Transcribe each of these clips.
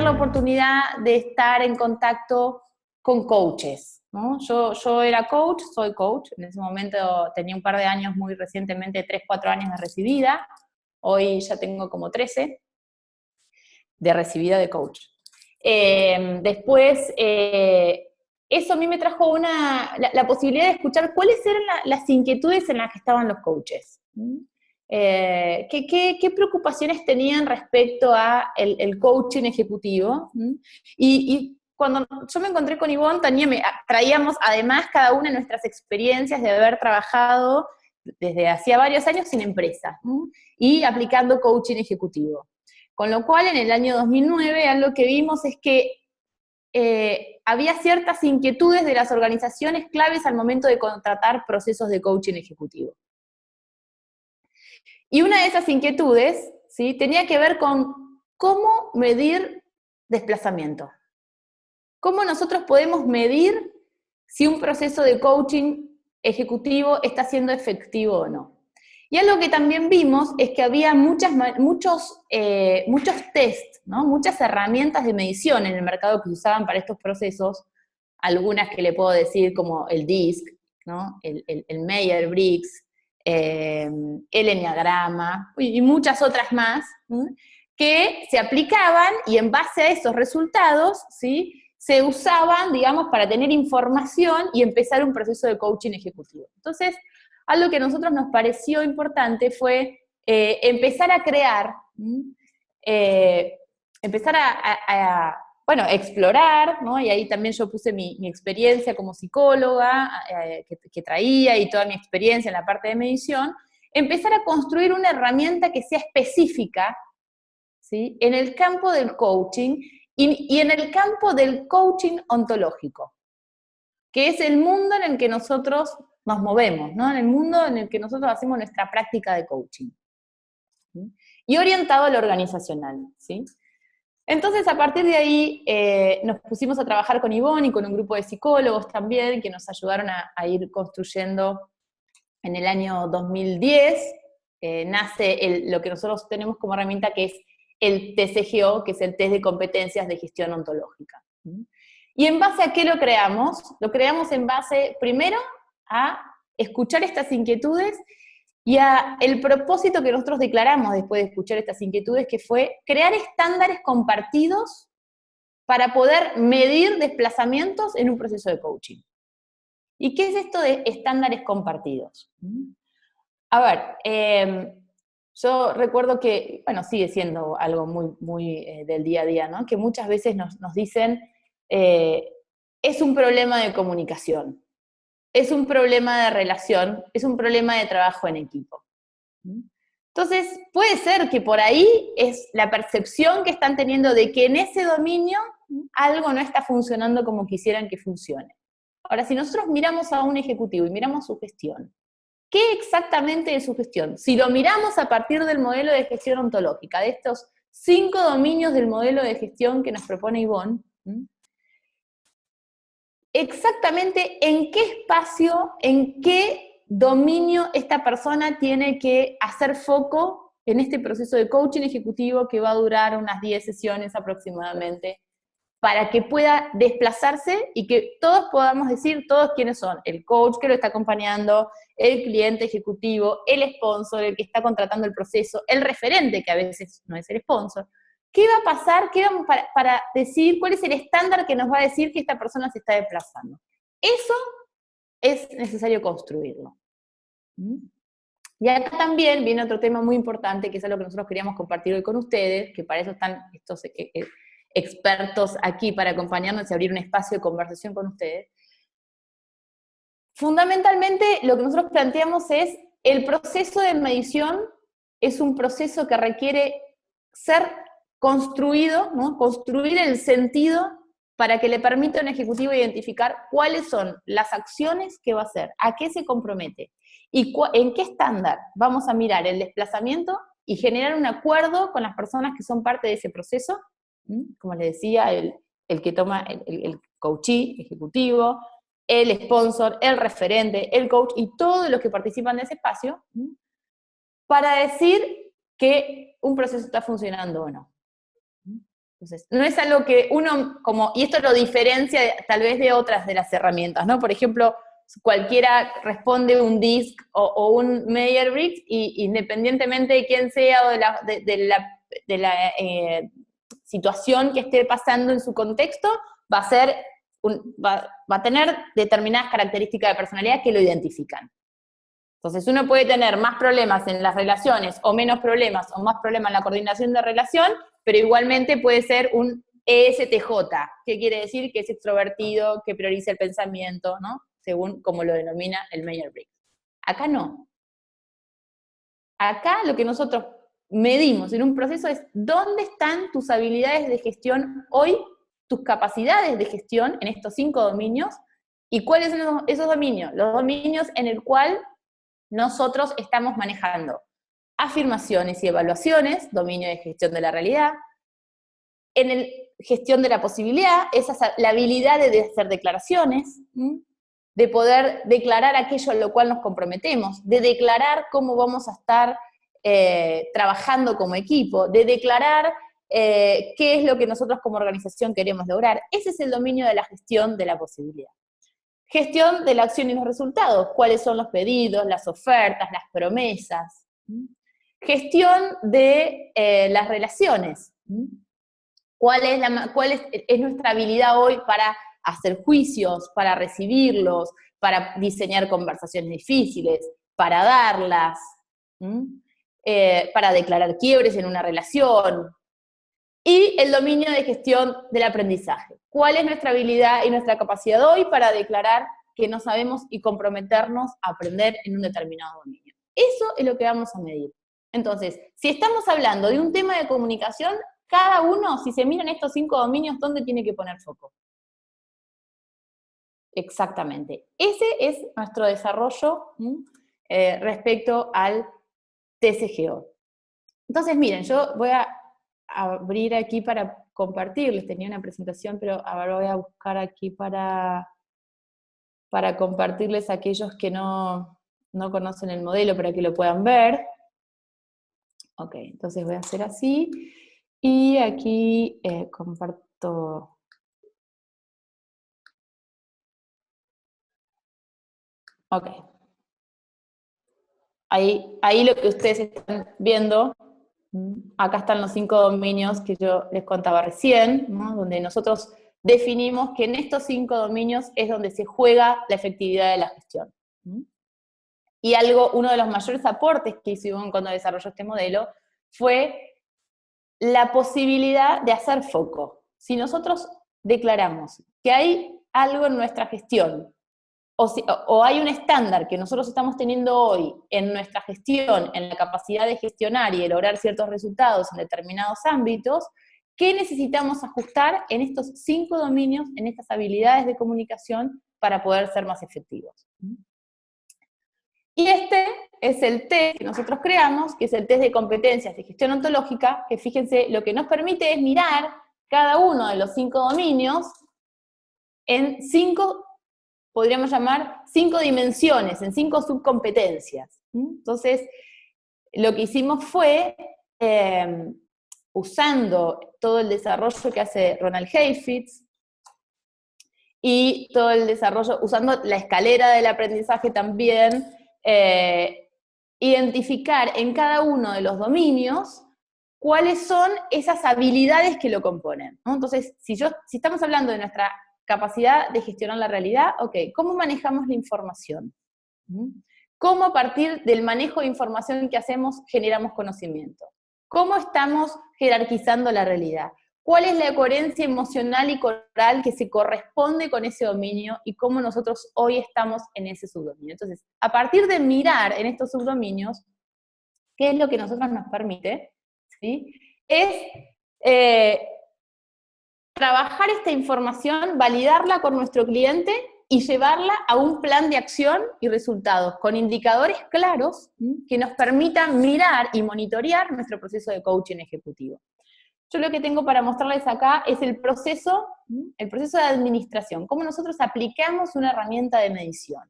la oportunidad de estar en contacto con coaches, ¿no? Yo era coach, soy coach, en ese momento tenía un par de años, muy recientemente, 3, 4 años de recibida, hoy ya tengo como 13 de recibida de coach. Después, eso a mí me trajo la posibilidad de escuchar cuáles eran las inquietudes en las que estaban los coaches. ¿Qué preocupaciones tenían respecto a el coaching ejecutivo? Y cuando yo me encontré con Ivonne, traíamos además cada una de nuestras experiencias de haber trabajado desde hacía varios años en empresas y aplicando coaching ejecutivo. Con lo cual, en el año 2009, algo que vimos es que había ciertas inquietudes de las organizaciones claves al momento de contratar procesos de coaching ejecutivo. Y una de esas inquietudes, ¿sí?, tenía que ver con cómo medir desplazamiento. ¿Cómo nosotros podemos medir si un proceso de coaching ejecutivo está siendo efectivo o no? Y algo que también vimos es que había muchos tests, ¿no?, muchas herramientas de medición en el mercado que se usaban para estos procesos, algunas que le puedo decir como el DISC, ¿no?, el Myers-Briggs, el Enneagrama y muchas otras más, que se aplicaban y en base a esos resultados, ¿sí?, se usaban, digamos, para tener información y empezar un proceso de coaching ejecutivo. Entonces, algo que a nosotros nos pareció importante fue empezar a crear, empezar a explorar, ¿no? Y ahí también yo puse mi experiencia como psicóloga que traía y toda mi experiencia en la parte de medición, empezar a construir una herramienta que sea específica, ¿sí?, en el campo del coaching y en el campo del coaching ontológico, que es el mundo en el que nosotros nos movemos, ¿no?, en el mundo en el que nosotros hacemos nuestra práctica de coaching, ¿sí?, y orientado a lo organizacional, ¿sí? Entonces, a partir de ahí, nos pusimos a trabajar con Ivonne y con un grupo de psicólogos también, que nos ayudaron a ir construyendo. En el año 2010 nace lo que nosotros tenemos como herramienta, que es el TCGO, que es el Test de Competencias de Gestión Ontológica. ¿Y en base a qué lo creamos? Lo creamos en base, primero, a escuchar estas inquietudes y a el propósito que nosotros declaramos después de escuchar estas inquietudes, que fue crear estándares compartidos para poder medir desplazamientos en un proceso de coaching. ¿Y qué es esto de estándares compartidos? A ver, yo recuerdo que, bueno, sigue siendo algo muy del día a día, ¿no?, que muchas veces nos dicen, es un problema de comunicación, es un problema de relación, es un problema de trabajo en equipo. Entonces, puede ser que por ahí es la percepción que están teniendo de que en ese dominio algo no está funcionando como quisieran que funcione. Ahora, si nosotros miramos a un ejecutivo y miramos su gestión, ¿qué exactamente es su gestión? Si lo miramos a partir del modelo de gestión ontológica, de estos 5 dominios del modelo de gestión que nos propone Ivonne, exactamente en qué espacio, en qué dominio esta persona tiene que hacer foco en este proceso de coaching ejecutivo que va a durar unas 10 sesiones aproximadamente, para que pueda desplazarse y que todos podamos decir todos quiénes son: el coach que lo está acompañando, el cliente ejecutivo, el sponsor, el que está contratando el proceso, el referente, que a veces no es el sponsor. ¿Qué va a pasar? ¿Qué vamos para decir cuál es el estándar que nos va a decir que esta persona se está desplazando? Eso es necesario construirlo. Y acá también viene otro tema muy importante, que es algo que nosotros queríamos compartir hoy con ustedes, que para eso están estos expertos aquí para acompañarnos y abrir un espacio de conversación con ustedes. Fundamentalmente, lo que nosotros planteamos es, el proceso de medición es un proceso que requiere ser construido, ¿no?, construir el sentido para que le permita a un ejecutivo identificar cuáles son las acciones que va a hacer, a qué se compromete, y en qué estándar vamos a mirar el desplazamiento y generar un acuerdo con las personas que son parte de ese proceso, como les decía, el que toma el coachee ejecutivo, el sponsor, el referente, el coach y todos los que participan de ese espacio, para decir que un proceso está funcionando o no. Entonces, no es algo que uno, y esto lo diferencia tal vez de otras de las herramientas, ¿no? Por ejemplo, cualquiera responde un DISC o un Meyer-Briggs, y independientemente de quién sea o de la situación que esté pasando en su contexto, va a tener determinadas características de personalidad que lo identifican. Entonces uno puede tener más problemas en las relaciones, o menos problemas, o más problemas en la coordinación de relación, pero igualmente puede ser un ESTJ, que quiere decir que es extrovertido, que prioriza el pensamiento, ¿no? Según como lo denomina el Meyer-Briggs. Acá no. Acá lo que nosotros medimos en un proceso es dónde están tus habilidades de gestión hoy, tus capacidades de gestión en estos 5 dominios, y cuáles son esos dominios. Los dominios en el cual nosotros estamos manejando afirmaciones y evaluaciones, dominio de gestión de la realidad, en el gestión de la posibilidad, la habilidad de hacer declaraciones, de poder declarar aquello a lo cual nos comprometemos, de declarar cómo vamos a estar trabajando como equipo, de declarar qué es lo que nosotros como organización queremos lograr. Ese es el dominio de la gestión de la posibilidad. Gestión de la acción y los resultados, cuáles son los pedidos, las ofertas, las promesas. Gestión de las relaciones. ¿Cuál es nuestra habilidad hoy para hacer juicios, para recibirlos, para diseñar conversaciones difíciles, para darlas, para declarar quiebres en una relación? Y el dominio de gestión del aprendizaje. ¿Cuál es nuestra habilidad y nuestra capacidad hoy para declarar que no sabemos y comprometernos a aprender en un determinado dominio? Eso es lo que vamos a medir. Entonces, si estamos hablando de un tema de comunicación, cada uno, si se miran estos 5 dominios, ¿dónde tiene que poner foco? Exactamente. Ese es nuestro desarrollo respecto al TCGO. Entonces, miren, yo voy a abrir aquí para compartirles. Tenía una presentación, pero ahora voy a buscar aquí para compartirles a aquellos que no conocen el modelo para que lo puedan ver. Ok, entonces voy a hacer así. Y aquí comparto. Ok. Ahí lo que ustedes están viendo, acá están los 5 dominios que yo les contaba recién, ¿no? Donde nosotros definimos que en estos 5 dominios es donde se juega la efectividad de la gestión. Y uno de los mayores aportes que hicimos cuando desarrolló este modelo fue la posibilidad de hacer foco. Si nosotros declaramos que hay algo en nuestra gestión, o hay un estándar que nosotros estamos teniendo hoy en nuestra gestión, en la capacidad de gestionar y de lograr ciertos resultados en determinados ámbitos, ¿qué necesitamos ajustar en estos 5 dominios, en estas habilidades de comunicación para poder ser más efectivos? Y este es el test que nosotros creamos, que es el test de competencias de gestión ontológica, que fíjense, lo que nos permite es mirar cada uno de los 5 dominios en 5, podríamos llamar 5 dimensiones, en 5 subcompetencias. Entonces, lo que hicimos fue, usando todo el desarrollo que hace Ronald Heifetz, y todo el desarrollo, usando la escalera del aprendizaje también, identificar en cada uno de los dominios cuáles son esas habilidades que lo componen, ¿no? Entonces, si estamos hablando de nuestra capacidad de gestionar la realidad, ok, ¿cómo manejamos la información? ¿Cómo a partir del manejo de información que hacemos generamos conocimiento? ¿Cómo estamos jerarquizando la realidad? ¿Cuál es la coherencia emocional y corporal que se corresponde con ese dominio y cómo nosotros hoy estamos en ese subdominio? Entonces, a partir de mirar en estos subdominios, ¿qué es lo que a nosotros nos permite? ¿Sí? Es trabajar esta información, validarla con nuestro cliente y llevarla a un plan de acción y resultados, con indicadores claros que nos permitan mirar y monitorear nuestro proceso de coaching ejecutivo. Yo lo que tengo para mostrarles acá es el proceso de administración, cómo nosotros aplicamos una herramienta de medición.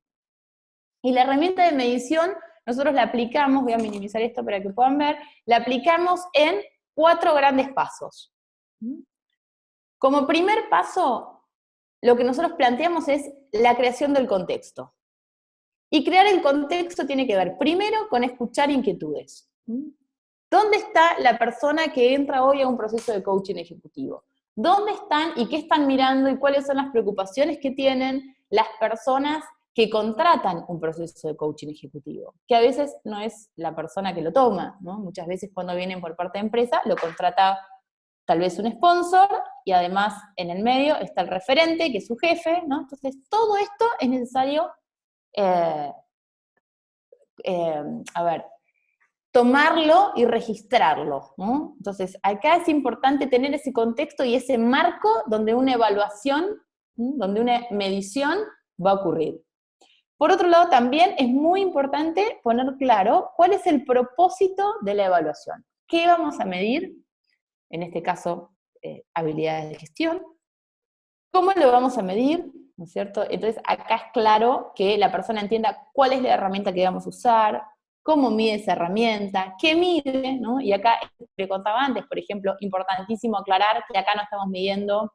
Y la herramienta de medición, nosotros la aplicamos, voy a minimizar esto para que puedan ver, la aplicamos en 4 grandes pasos. Como primer paso, lo que nosotros planteamos es la creación del contexto. Y crear el contexto tiene que ver primero con escuchar inquietudes. ¿Dónde está la persona que entra hoy a un proceso de coaching ejecutivo? ¿Dónde están y qué están mirando y cuáles son las preocupaciones que tienen las personas que contratan un proceso de coaching ejecutivo? Que a veces no es la persona que lo toma, ¿no? Muchas veces cuando vienen por parte de empresa lo contrata tal vez un sponsor y además en el medio está el referente, que es su jefe, ¿no? Entonces todo esto es necesario eh, a ver, tomarlo y registrarlo, ¿no? Entonces, acá es importante tener ese contexto y ese marco donde una evaluación, donde una medición va a ocurrir. Por otro lado, también es muy importante poner claro cuál es el propósito de la evaluación. ¿Qué vamos a medir? En este caso, habilidades de gestión. ¿Cómo lo vamos a medir? ¿No es cierto? Entonces, acá es claro que la persona entienda cuál es la herramienta que vamos a usar, cómo mide esa herramienta, qué mide, ¿no? Y acá, le contaba antes, por ejemplo, importantísimo aclarar que acá no estamos midiendo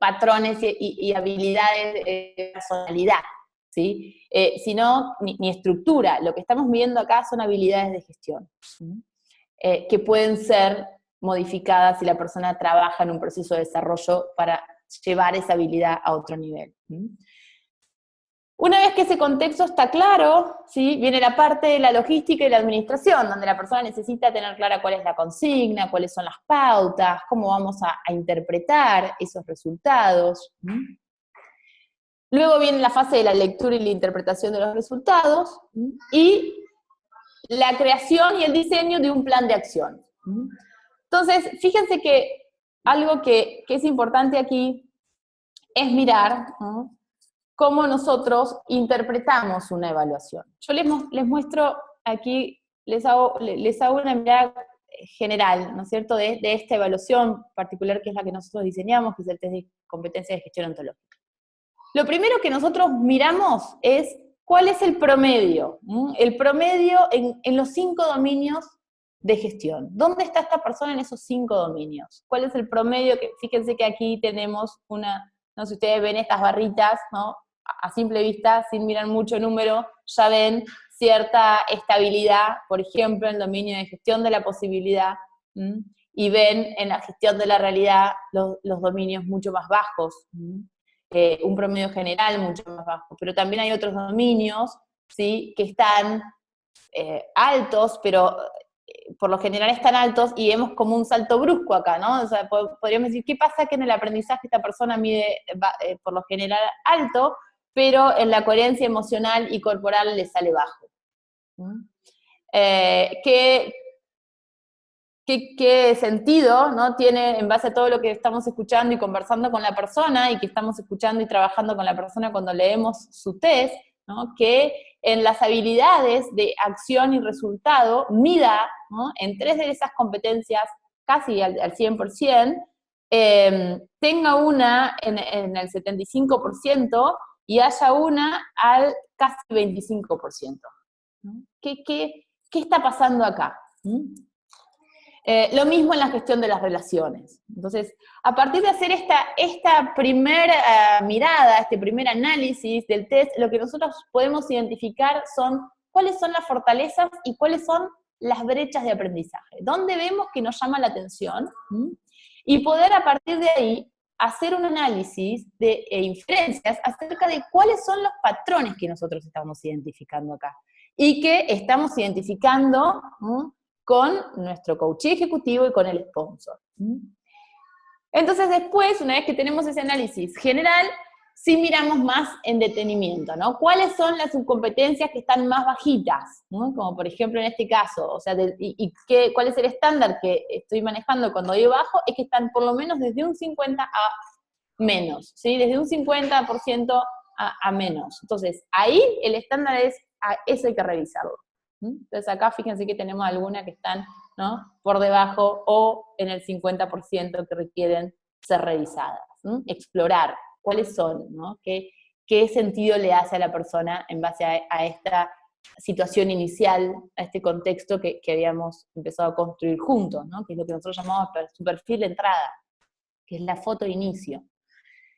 patrones y habilidades de personalidad, ¿sí? Sino ni estructura. Lo que estamos midiendo acá son habilidades de gestión, ¿sí? Que pueden ser modificadas si la persona trabaja en un proceso de desarrollo para llevar esa habilidad a otro nivel. Una vez que ese contexto está claro, ¿sí? Viene la parte de la logística y la administración, donde la persona necesita tener clara cuál es la consigna, cuáles son las pautas, cómo vamos a interpretar esos resultados. Luego viene la fase de la lectura y la interpretación de los resultados, y la creación y el diseño de un plan de acción. Entonces, fíjense que algo que es importante aquí es mirar, ¿no?, cómo nosotros interpretamos una evaluación. Yo les muestro aquí, les hago una mirada general, ¿no es cierto?, de esta evaluación particular que es la que nosotros diseñamos, que es el test de competencia de gestión ontológica. Lo primero que nosotros miramos es cuál es el promedio, el promedio en los 5 dominios de gestión. ¿Dónde está esta persona en esos 5 dominios? ¿Cuál es el promedio? Fíjense que aquí tenemos una, no sé si ustedes ven estas barritas, ¿no? A simple vista, sin mirar mucho número, ya ven cierta estabilidad, por ejemplo, en el dominio de gestión de la posibilidad, y ven en la gestión de la realidad los dominios mucho más bajos, un promedio general mucho más bajo, pero también hay otros dominios, ¿sí?, que están altos, pero por lo general están altos y vemos como un salto brusco acá, ¿no? O sea, podríamos decir, ¿qué pasa que en el aprendizaje esta persona mide por lo general alto, pero en la coherencia emocional y corporal le sale bajo? ¿Qué sentido, ¿no?, tiene en base a todo lo que estamos escuchando y conversando con la persona y que estamos escuchando y trabajando con la persona cuando leemos su test, ¿no?, que en las habilidades de acción y resultado mida, ¿no?, en 3 de esas competencias casi al 100%, tenga una en el 75% y haya una al casi 25%? ¿No? ¿Qué está pasando acá? Lo mismo en la gestión de las relaciones. Entonces, a partir de hacer esta primera mirada, este primer análisis del test, lo que nosotros podemos identificar son cuáles son las fortalezas y cuáles son las brechas de aprendizaje. ¿Dónde vemos que nos llama la atención? Y poder a partir de ahí hacer un análisis de inferencias acerca de cuáles son los patrones que nosotros estamos identificando acá. Y que estamos identificando con nuestro coach ejecutivo y con el sponsor. Entonces después, una vez que tenemos ese análisis general, sí miramos más en detenimiento, ¿no? ¿Cuáles son las subcompetencias que están más bajitas? ¿No? Como por ejemplo en este caso, o sea, ¿cuál es el estándar que estoy manejando cuando digo bajo? Es que están por lo menos desde un 50 a menos, ¿sí? Desde un 50% a menos. Entonces, ahí el estándar es, eso hay que revisarlo. Entonces acá fíjense que tenemos algunas que están, ¿no?, por debajo o en el 50% que requieren ser revisadas. Explorar cuáles son, ¿no?, qué sentido le hace a la persona en base a esta situación inicial, a este contexto que habíamos empezado a construir juntos, ¿no?, que es lo que nosotros llamamos su perfil de entrada. que es la foto de inicio.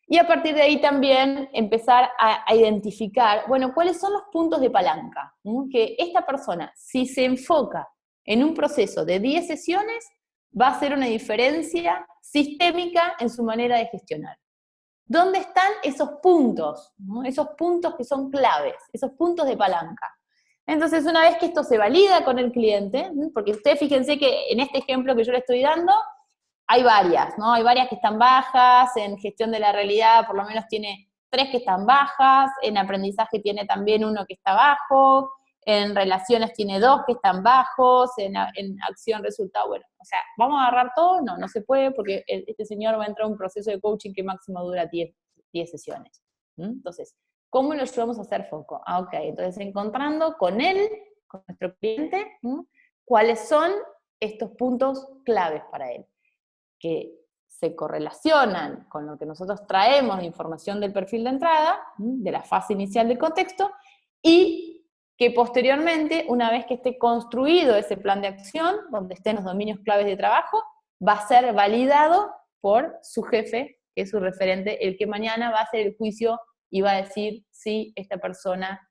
Y a partir de ahí también empezar a identificar, bueno, cuáles son los puntos de palanca, ¿no? Que esta persona, si se enfoca en un proceso de 10 sesiones, va a hacer una diferencia sistémica en su manera de gestionar. ¿Dónde están esos puntos? ¿No? Esos puntos que son claves, esos puntos de palanca. Entonces, una vez que esto se valida con el cliente, porque ustedes fíjense que en este ejemplo que yo le estoy dando, hay varias, ¿no? Hay varias que están bajas, en gestión de la realidad por lo menos tiene 3 que están bajas, en aprendizaje tiene también 1 que está bajo, en relaciones tiene 2 que están bajos, en acción resultado, bueno, o sea, ¿vamos a agarrar todo? No, no se puede porque este señor va a entrar a un proceso de coaching que máximo dura 10 sesiones. Entonces, ¿cómo lo ayudamos a hacer foco? Ok, entonces encontrando con él, con nuestro cliente, cuáles son estos puntos claves para él, que se correlacionan con lo que nosotros traemos de información del perfil de entrada, de la fase inicial del contexto, y que posteriormente, una vez que esté construido ese plan de acción, donde estén los dominios claves de trabajo, va a ser validado por su jefe, que es su referente, el que mañana va a hacer el juicio y va a decir si esta persona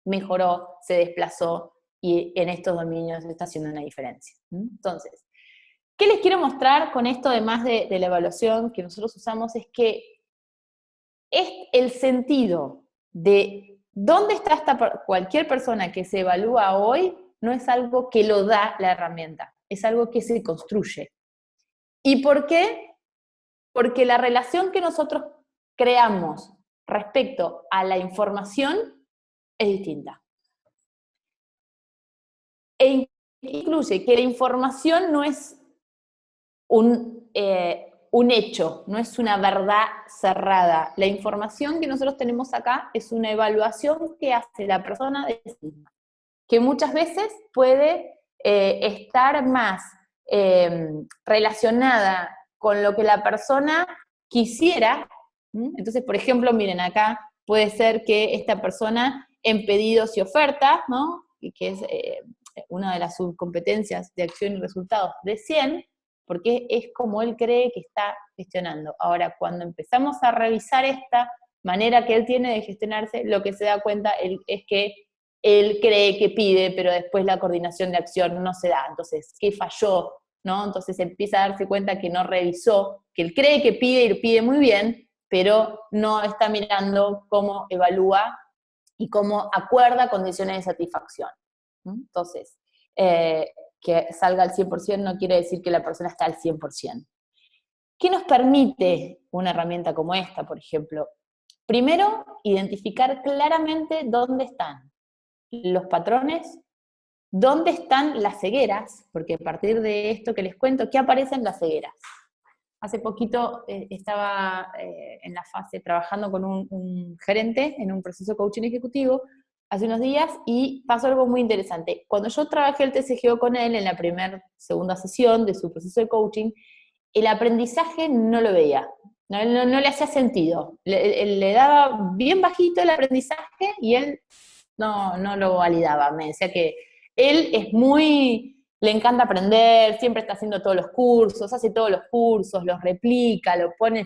mejoró, se desplazó y en estos dominios está haciendo una diferencia. Entonces, ¿qué les quiero mostrar con esto, además de la evaluación que nosotros usamos? Es que es el sentido de dónde está cualquier persona que se evalúa hoy, no es algo que lo da la herramienta, es algo que se construye. ¿Y por qué? Porque la relación que nosotros creamos respecto a la información es distinta. E incluye que la información no es un hecho, no es una verdad cerrada. La información que nosotros tenemos acá es una evaluación que hace la persona de sí misma, que muchas veces puede estar más relacionada con lo que la persona quisiera. Entonces, por ejemplo, miren, acá puede ser que esta persona en pedidos y ofertas, ¿no? Y que es una de las subcompetencias de acción y resultados de 100, porque es como él cree que está gestionando. Ahora, cuando empezamos a revisar esta manera que él tiene de gestionarse, lo que se da cuenta es que él cree que pide, pero después la coordinación de acción no se da. Entonces, ¿qué falló? ¿No? Entonces empieza a darse cuenta que no revisó, que él cree que pide y pide muy bien, pero no está mirando cómo evalúa y cómo acuerda condiciones de satisfacción. Entonces, que salga al 100% no quiere decir que la persona está al 100%. ¿Qué nos permite una herramienta como esta, por ejemplo? Primero, identificar claramente dónde están los patrones, dónde están las cegueras, porque a partir de esto que les cuento, ¿qué aparecen las cegueras? Hace poquito estaba en la fase trabajando con un gerente en un proceso de coaching ejecutivo hace unos días y pasó algo muy interesante. Cuando yo trabajé el TCGO con él en la segunda sesión de su proceso de coaching, el aprendizaje no lo veía, no le hacía sentido. Le daba bien bajito el aprendizaje y él no lo validaba. Me decía que él es le encanta aprender, siempre está haciendo todos los cursos, hace todos los cursos, los replica, lo pone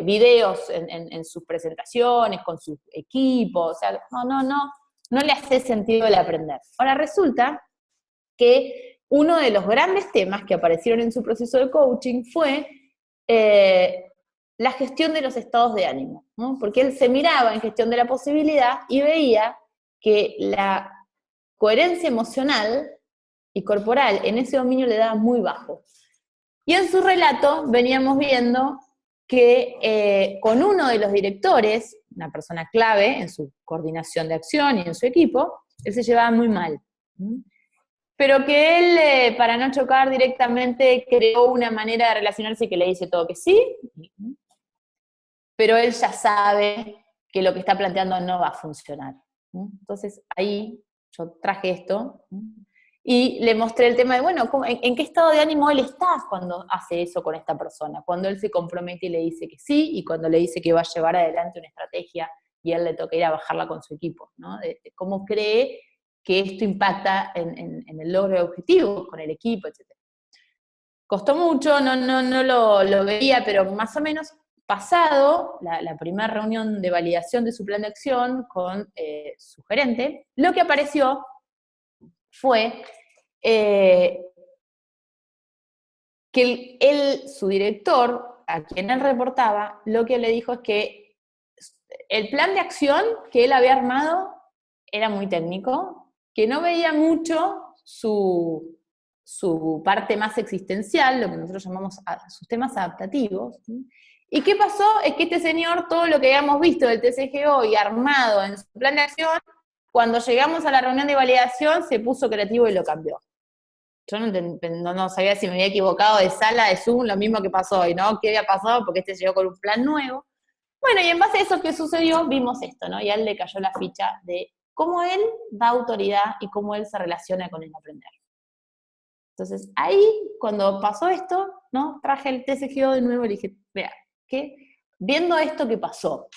videos en sus presentaciones, con su equipo, o sea, no le hace sentido el aprender. Ahora resulta que uno de los grandes temas que aparecieron en su proceso de coaching fue la gestión de los estados de ánimo, ¿no? Porque él se miraba en gestión de la posibilidad y veía que la coherencia emocional y corporal en ese dominio le daba muy bajo. Y en su relato veníamos viendo que con uno de los directores, una persona clave en su coordinación de acción y en su equipo, él se llevaba muy mal. Pero que él, para no chocar directamente, creó una manera de relacionarse que le dice todo que sí, pero él ya sabe que lo que está planteando no va a funcionar. Entonces ahí yo traje esto y le mostré el tema de, bueno, ¿en qué estado de ánimo él está cuando hace eso con esta persona? Cuando él se compromete y le dice que sí, y cuando le dice que va a llevar adelante una estrategia y a él le toca ir a bajarla con su equipo, ¿no? De cómo cree que esto impacta en el logro de objetivos con el equipo, etc. costó mucho, no lo veía, pero más o menos pasado la primera reunión de validación de su plan de acción con su gerente, lo que apareció fue que su director, a quien él reportaba, lo que le dijo es que el plan de acción que él había armado era muy técnico, que no veía mucho su parte más existencial, lo que nosotros llamamos sus temas adaptativos. ¿Sí? ¿Y qué pasó? Es que este señor, todo lo que habíamos visto del TCGO y armado en su plan de acción, cuando llegamos a la reunión de validación, se puso creativo y lo cambió. Yo no sabía si me había equivocado de sala, de Zoom, lo mismo que pasó hoy, ¿no? ¿Qué había pasado? Porque este llegó con un plan nuevo. Bueno, y en base a eso que sucedió, vimos esto, ¿no? Y a él le cayó la ficha de cómo él da autoridad y cómo él se relaciona con el aprender. Entonces, ahí, cuando pasó esto, ¿no? Traje el TCGO de nuevo y le dije, mira, ¿qué? Viendo esto que pasó,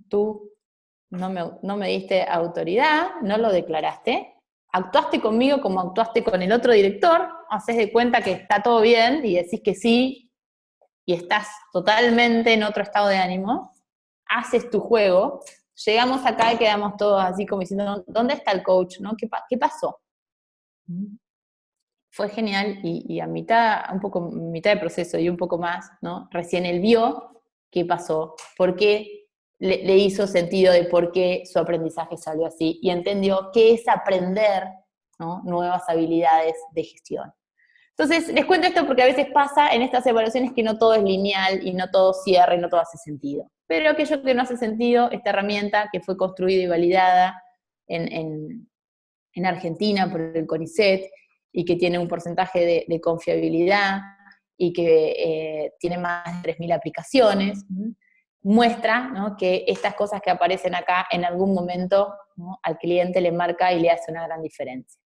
tú no me diste autoridad, no lo declaraste, actuaste conmigo como actuaste con el otro director, haces de cuenta que está todo bien y decís que sí, y estás totalmente en otro estado de ánimo, haces tu juego, llegamos acá y quedamos todos así como diciendo, ¿dónde está el coach? ¿No? ¿Qué pasó? Fue genial y a mitad de proceso y un poco más, ¿no? Recién él vio qué pasó, por qué le hizo sentido de por qué su aprendizaje salió así y entendió qué es aprender, ¿no? Nuevas habilidades de gestión. Entonces, les cuento esto porque a veces pasa en estas evaluaciones que no todo es lineal y no todo cierra y no todo hace sentido. Pero aquello que no hace sentido, esta herramienta que fue construida y validada en Argentina por el CONICET y que tiene un porcentaje de confiabilidad y que tiene más de 3.000 aplicaciones, muestra, ¿no? Que estas cosas que aparecen acá en algún momento, ¿no? Al cliente le marca y le hace una gran diferencia.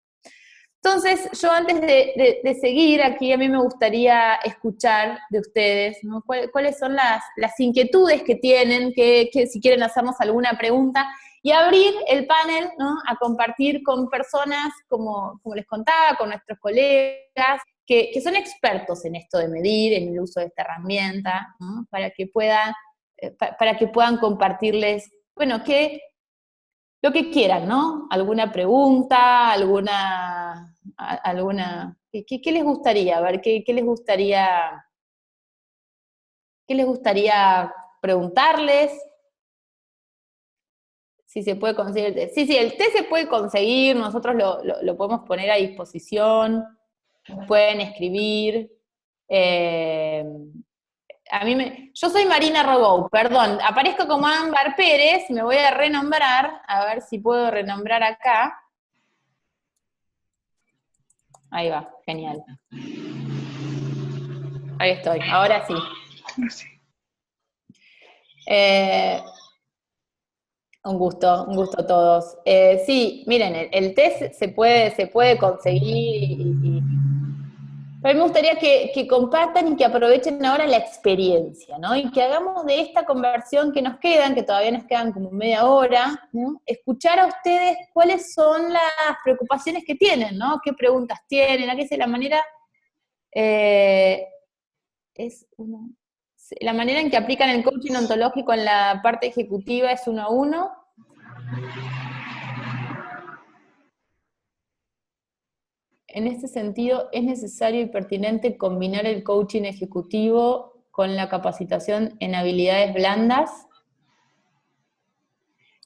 Entonces, yo antes de seguir aquí, a mí me gustaría escuchar de ustedes, ¿no? ¿Cuáles son las inquietudes que tienen, que si quieren hacernos alguna pregunta, y abrir el panel, ¿no? A compartir con personas, como les contaba, con nuestros colegas, que son expertos en esto de medir, en el uso de esta herramienta, ¿no? Para que puedan compartirles, bueno, lo que quieran, ¿no? ¿Alguna pregunta? ¿Qué les gustaría? A ver, ¿qué les gustaría preguntarles? Si se puede conseguir el test. Sí, el test se puede conseguir, nosotros lo podemos poner a disposición, pueden escribir. Yo soy Marina Rogou, perdón, aparezco como Ámbar Pérez, me voy a renombrar, a ver si puedo renombrar acá. Ahí va, genial. Ahí estoy, ahora sí. Un gusto a todos. Sí, miren, el test se puede conseguir pero me gustaría que compartan y que aprovechen ahora la experiencia, ¿no? Y que hagamos de esta conversión que nos quedan, que todavía nos quedan como media hora, ¿no? Escuchar a ustedes cuáles son las preocupaciones que tienen, ¿no? ¿Qué preguntas tienen? ¿A qué es la manera? La manera en que aplican el coaching ontológico en la parte ejecutiva es 1 a 1. En este sentido, ¿es necesario y pertinente combinar el coaching ejecutivo con la capacitación en habilidades blandas?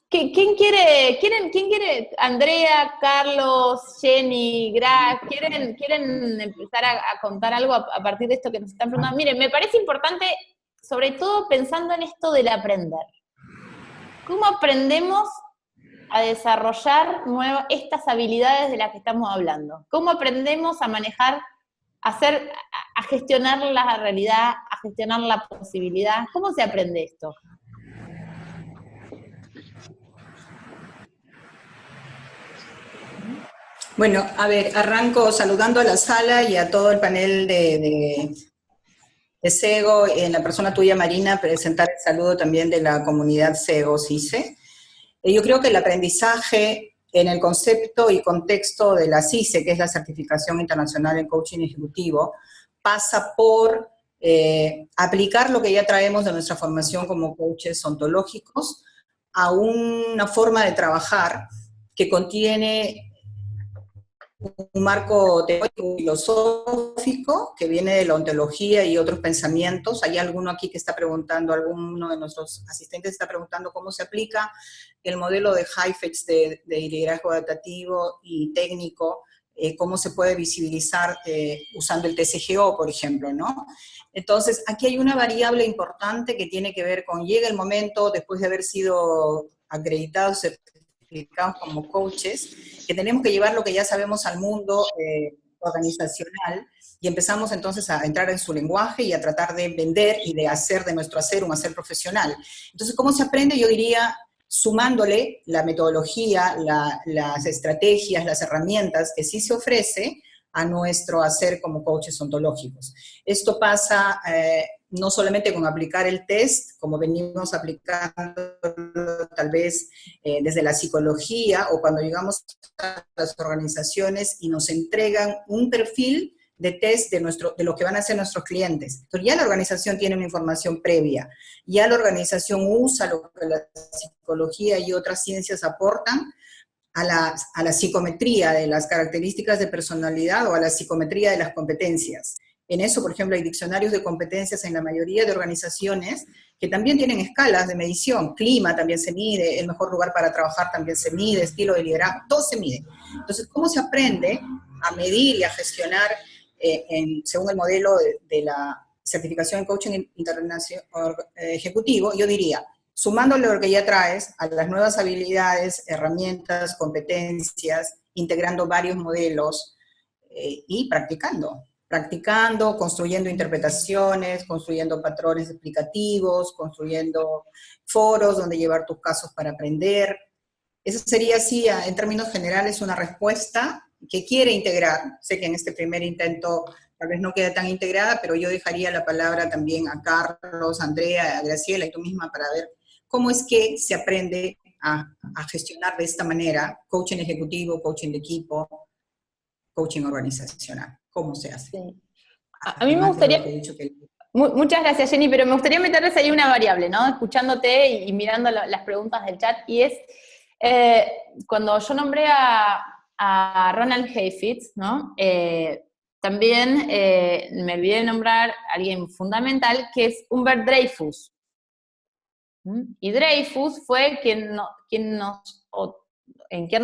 ¿Quién quiere? Andrea, Carlos, Jenny, Graf, ¿quieren empezar a contar algo a partir de esto que nos están preguntando? Miren, me parece importante, sobre todo pensando en esto del aprender. ¿Cómo aprendemos a desarrollar estas habilidades de las que estamos hablando? ¿Cómo aprendemos a manejar, a gestionar la realidad, a gestionar la posibilidad? ¿Cómo se aprende esto? Bueno, a ver, arranco saludando a la sala y a todo el panel de SEGO, en la persona tuya, Marina, presentar el saludo también de la comunidad SEGO-CICE. Yo creo que el aprendizaje en el concepto y contexto de la CICE, que es la Certificación Internacional en Coaching Ejecutivo, pasa por aplicar lo que ya traemos de nuestra formación como coaches ontológicos a una forma de trabajar que contiene un marco teórico filosófico que viene de la ontología y otros pensamientos. Hay alguno aquí que está preguntando, alguno de nuestros asistentes está preguntando cómo se aplica el modelo de Heifetz de liderazgo adaptativo y técnico, cómo se puede visibilizar usando el TCGO, por ejemplo, ¿no? Entonces, aquí hay una variable importante que tiene que ver con, llega el momento, después de haber sido acreditados, certificados como coaches, que tenemos que llevar lo que ya sabemos al mundo organizacional, y empezamos entonces a entrar en su lenguaje y a tratar de vender y de hacer de nuestro hacer un hacer profesional. Entonces, ¿cómo se aprende? Yo diría, sumándole la metodología, las estrategias, las herramientas que sí se ofrece a nuestro hacer como coaches ontológicos. Esto pasa no solamente con aplicar el test, como venimos aplicando tal vez desde la psicología, o cuando llegamos a las organizaciones y nos entregan un perfil de test de lo que van a hacer nuestros clientes. Entonces ya la organización tiene una información previa, ya la organización usa lo que la psicología y otras ciencias aportan a la psicometría de las características de personalidad o a la psicometría de las competencias. En eso, por ejemplo, hay diccionarios de competencias en la mayoría de organizaciones que también tienen escalas de medición. Clima también se mide, el mejor lugar para trabajar también se mide, estilo de liderazgo, todo se mide. Entonces, ¿cómo se aprende a medir y a gestionar según el modelo de la certificación en coaching internacional ejecutivo? Yo diría, sumándole lo que ya traes a las nuevas habilidades, herramientas, competencias, integrando varios modelos y practicando, construyendo interpretaciones, construyendo patrones explicativos, construyendo foros donde llevar tus casos para aprender. Eso sería así, en términos generales, una respuesta que quiere integrar. Sé que en este primer intento tal vez no queda tan integrada, pero yo dejaría la palabra también a Carlos, a Andrea, a Graciela y tú misma para ver cómo es que se aprende a gestionar de esta manera coaching ejecutivo, coaching de equipo, coaching organizacional. ¿Cómo se hace? Sí. A mí me Además de gustaría, lo que he dicho que... muchas gracias Jenny, pero me gustaría meterles ahí una variable, ¿no? Escuchándote y mirando las preguntas del chat, y es, cuando yo nombré a Ronald Heifetz, ¿no? También me olvidé de nombrar a alguien fundamental, que es Humbert Dreyfus. Y Dreyfus fue en quien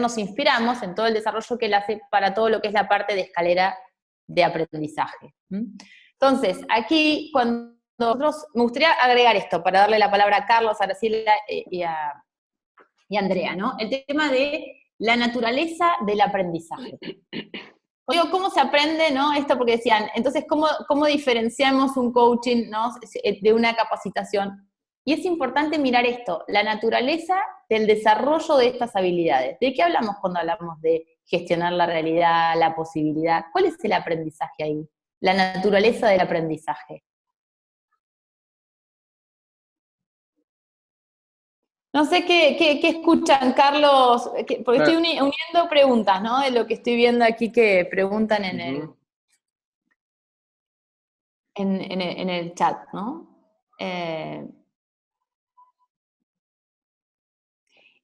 nos inspiramos en todo el desarrollo que él hace para todo lo que es la parte de escalera de aprendizaje. Entonces, aquí, cuando nosotros, me gustaría agregar esto, para darle la palabra a Carlos, a Graciela y a Andrea, ¿no? El tema de la naturaleza del aprendizaje. Digo, ¿cómo se aprende, no? Esto porque decían, entonces, ¿cómo diferenciamos un coaching, ¿no? de una capacitación? Y es importante mirar esto, la naturaleza del desarrollo de estas habilidades. ¿De qué hablamos cuando hablamos de gestionar la realidad, la posibilidad? ¿Cuál es el aprendizaje ahí? La naturaleza del aprendizaje. No sé qué escuchan, Carlos, porque estoy uniendo preguntas, ¿no? De lo que estoy viendo aquí que preguntan en el chat, ¿no?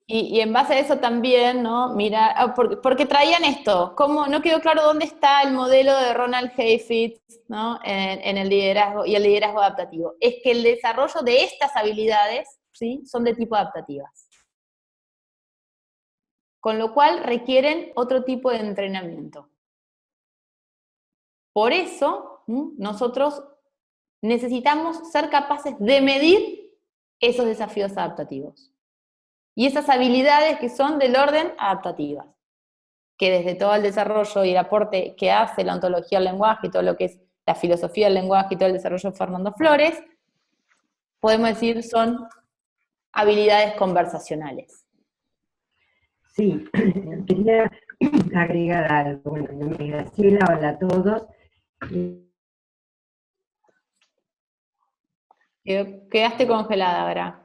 Y en base a eso también, ¿no? Mira, porque traían esto, no quedó claro dónde está el modelo de Ronald Heifetz, ¿no? En el liderazgo y el liderazgo adaptativo. Es que el desarrollo de estas habilidades, ¿sí? Son de tipo adaptativas. Con lo cual requieren otro tipo de entrenamiento. Por eso, nosotros necesitamos ser capaces de medir esos desafíos adaptativos. Y esas habilidades que son del orden adaptativas, que desde todo el desarrollo y el aporte que hace la ontología del lenguaje y todo lo que es la filosofía del lenguaje y todo el desarrollo de Fernando Flores, podemos decir son habilidades conversacionales. Sí, quería agregar algo. Bueno, yo me Graciela, hola a todos. Quedaste congelada, Gra.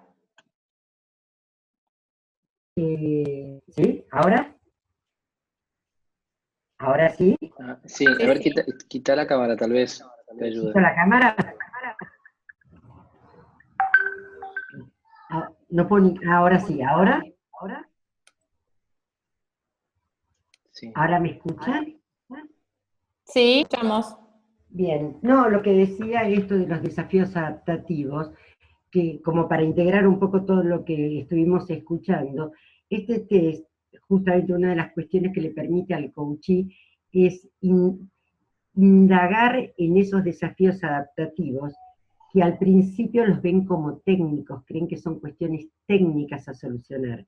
¿Sí? ¿Ahora? ¿Ahora sí? Sí, a ver, quita la cámara tal vez. te ayude. ¿Hizo la cámara? No puedo ahora sí, ¿ahora? Sí. ¿Ahora me escuchan? Sí, estamos. Bien, no, lo que decía esto de los desafíos adaptativos, que como para integrar un poco todo lo que estuvimos escuchando, este test, justamente una de las cuestiones que le permite al coachee es indagar en esos desafíos adaptativos que al principio los ven como técnicos, creen que son cuestiones técnicas a solucionar.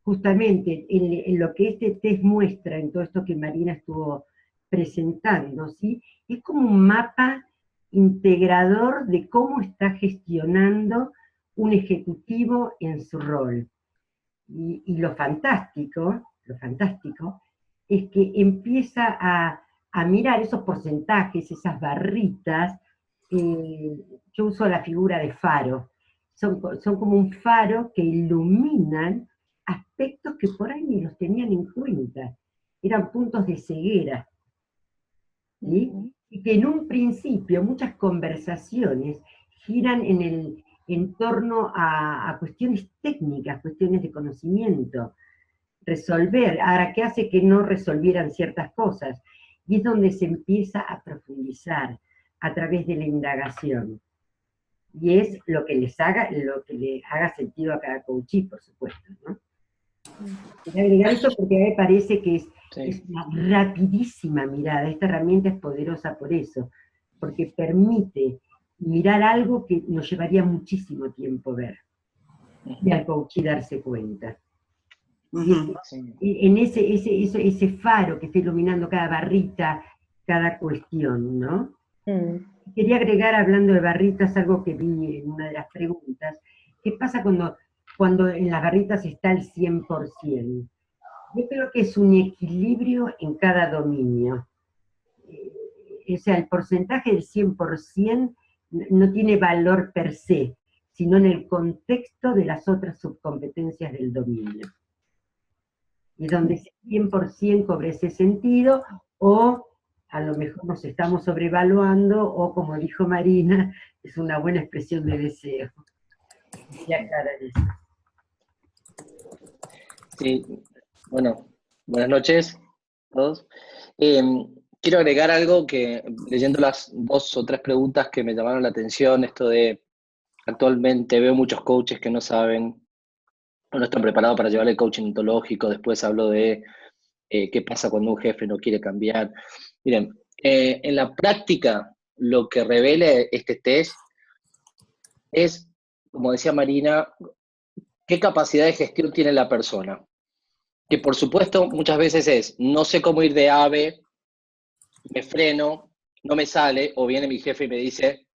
Justamente en lo que este test muestra, en todo esto que Marina estuvo presentando, ¿sí? Es como un mapa integrador de cómo está gestionando un ejecutivo en su rol. Y lo fantástico es que empieza a mirar esos porcentajes, esas barritas. Yo uso la figura de faro. Son como un faro que iluminan aspectos que por ahí ni los tenían en cuenta. Eran puntos de ceguera. ¿Sí? Y que en un principio muchas conversaciones giran en torno a cuestiones técnicas, cuestiones de conocimiento, resolver. Ahora, ¿qué hace que no resolvieran ciertas cosas? Y es donde se empieza a profundizar a través de la indagación. Y es lo que le haga sentido a cada coachee, por supuesto, ¿no? Quería agregar esto porque a mí me parece que es una rapidísima mirada. Esta herramienta es poderosa por eso, porque permite mirar algo que nos llevaría muchísimo tiempo ver, y al coachee darse cuenta. Y en ese faro que está iluminando cada barrita, cada cuestión, ¿no? Quería agregar, hablando de barritas, algo que vi en una de las preguntas. ¿Qué pasa cuando en las barritas está el 100%? Yo creo que es un equilibrio en cada dominio. O sea, el porcentaje del 100% no tiene valor per se, sino en el contexto de las otras subcompetencias del dominio. Y donde ese 100% cobra ese sentido, o a lo mejor nos estamos sobrevaluando, o como dijo Marina, es una buena expresión de deseo. Y aclarar eso. Sí, bueno, buenas noches a todos. Quiero agregar algo que, leyendo las 2 o 3 preguntas que me llamaron la atención, esto de, actualmente veo muchos coaches que no saben, o no están preparados para llevar el coaching ontológico. Después hablo de qué pasa cuando un jefe no quiere cambiar. Miren, en la práctica, lo que revela este test es, como decía Marina, qué capacidad de gestión tiene la persona. Que por supuesto muchas veces es, no sé cómo ir de A a B, me freno, no me sale, o viene mi jefe y me dice,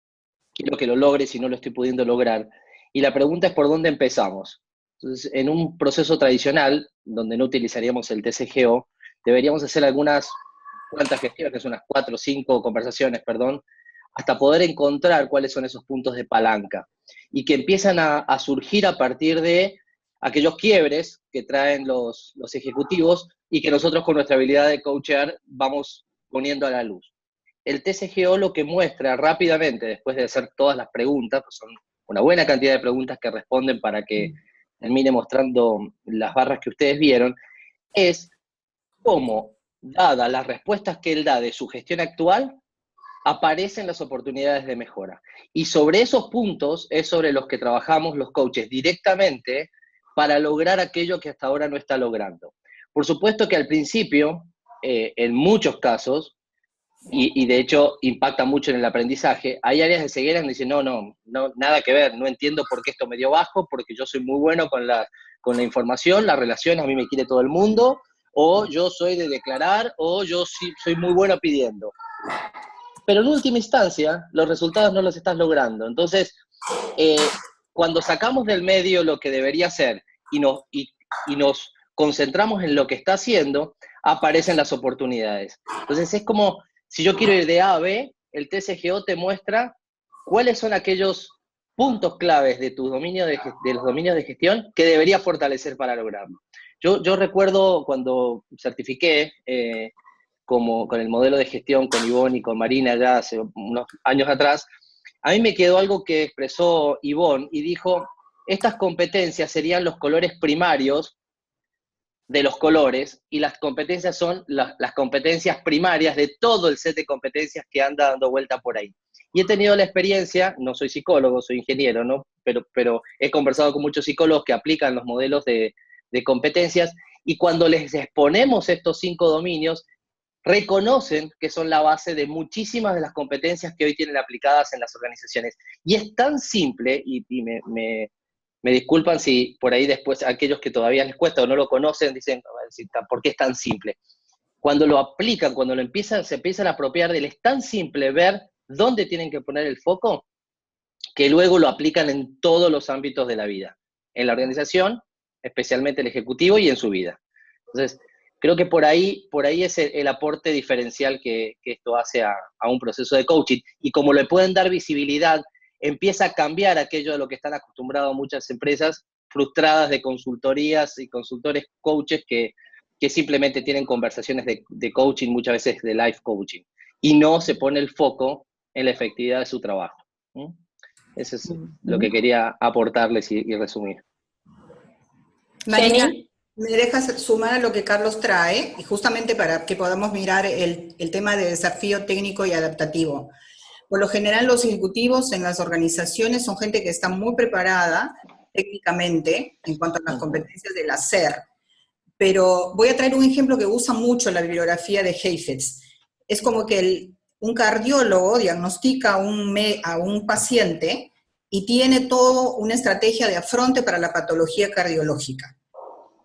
quiero que lo logres y no lo estoy pudiendo lograr. Y la pregunta es por dónde empezamos. Entonces, en un proceso tradicional, donde no utilizaríamos el TCGO, deberíamos hacer algunas cuantas gestiones, unas 4 o 5 conversaciones, perdón, hasta poder encontrar cuáles son esos puntos de palanca, y que empiezan a surgir a partir de aquellos quiebres que traen los ejecutivos y que nosotros con nuestra habilidad de coachear vamos poniendo a la luz. El TCGO lo que muestra rápidamente, después de hacer todas las preguntas, pues son una buena cantidad de preguntas que responden para que termine mostrando las barras que ustedes vieron, es cómo, dadas las respuestas que él da de su gestión actual, aparecen las oportunidades de mejora. Y sobre esos puntos es sobre los que trabajamos los coaches directamente para lograr aquello que hasta ahora no está logrando. Por supuesto que al principio, en muchos casos, y de hecho impacta mucho en el aprendizaje, hay áreas de ceguera donde dicen, no, nada que ver, no entiendo por qué esto me dio bajo, porque yo soy muy bueno con la información, las relaciones, a mí me quiere todo el mundo, o yo soy de declarar, o yo sí soy muy bueno pidiendo. Pero en última instancia, los resultados no los estás logrando. Entonces, cuando sacamos del medio lo que debería ser y nos concentramos en lo que está haciendo, aparecen las oportunidades. Entonces, es como, si yo quiero ir de A a B, el TCGO te muestra cuáles son aquellos puntos claves de tus dominios de los dominios de gestión que debería fortalecer para lograrlo. Yo recuerdo cuando certifiqué con el modelo de gestión con Ivonne y con Marina ya hace unos años atrás, a mí me quedó algo que expresó Ivonne y dijo, estas competencias serían los colores primarios de los colores, y las competencias son las competencias primarias de todo el set de competencias que anda dando vuelta por ahí. Y he tenido la experiencia, no soy psicólogo, soy ingeniero, ¿no? Pero he conversado con muchos psicólogos que aplican los modelos de competencias, y cuando les exponemos estos 5 dominios, reconocen que son la base de muchísimas de las competencias que hoy tienen aplicadas en las organizaciones. Y es tan simple, y me disculpan si por ahí después aquellos que todavía les cuesta o no lo conocen dicen, ¿por qué es tan simple? Cuando lo aplican, cuando se empiezan a apropiar de él, es tan simple ver dónde tienen que poner el foco, que luego lo aplican en todos los ámbitos de la vida, en la organización, especialmente el ejecutivo, y en su vida. Entonces, creo que por ahí es el aporte diferencial que esto hace a un proceso de coaching, y como le pueden dar visibilidad, empieza a cambiar aquello de lo que están acostumbrados muchas empresas frustradas de consultorías y consultores coaches que simplemente tienen conversaciones de coaching, muchas veces de life coaching, y no se pone el foco en la efectividad de su trabajo. Eso es lo que quería aportarles y resumir. Marina, Jenny. me dejas sumar a lo que Carlos trae, y justamente para que podamos mirar el tema de desafío técnico y adaptativo. Por lo general, los ejecutivos en las organizaciones son gente que está muy preparada técnicamente en cuanto a las competencias del hacer. Pero voy a traer un ejemplo que usa mucho la bibliografía de Heifetz. Es como que un cardiólogo diagnostica a un paciente y tiene toda una estrategia de afronte para la patología cardiológica.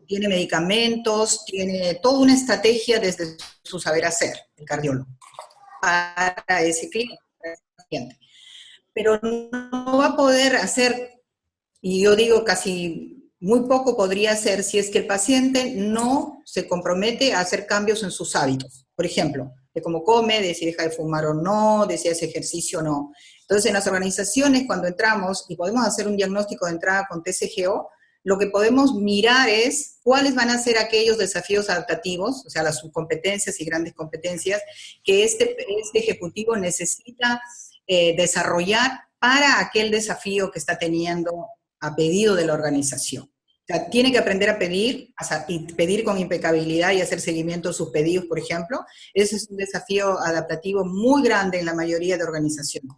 Tiene medicamentos, tiene toda una estrategia desde su saber hacer, el cardiólogo, para ese cliente. Pero no va a poder hacer, y yo digo casi muy poco podría hacer, si es que el paciente no se compromete a hacer cambios en sus hábitos. Por ejemplo, de cómo come, de si deja de fumar o no, de si hace ejercicio o no. Entonces, en las organizaciones, cuando entramos y podemos hacer un diagnóstico de entrada con TCGO, lo que podemos mirar es cuáles van a ser aquellos desafíos adaptativos, o sea, las subcompetencias y grandes competencias que este ejecutivo necesita desarrollar para aquel desafío que está teniendo a pedido de la organización. O sea, tiene que aprender a pedir, y pedir con impecabilidad y hacer seguimiento de sus pedidos, por ejemplo. Ese es un desafío adaptativo muy grande en la mayoría de organizaciones,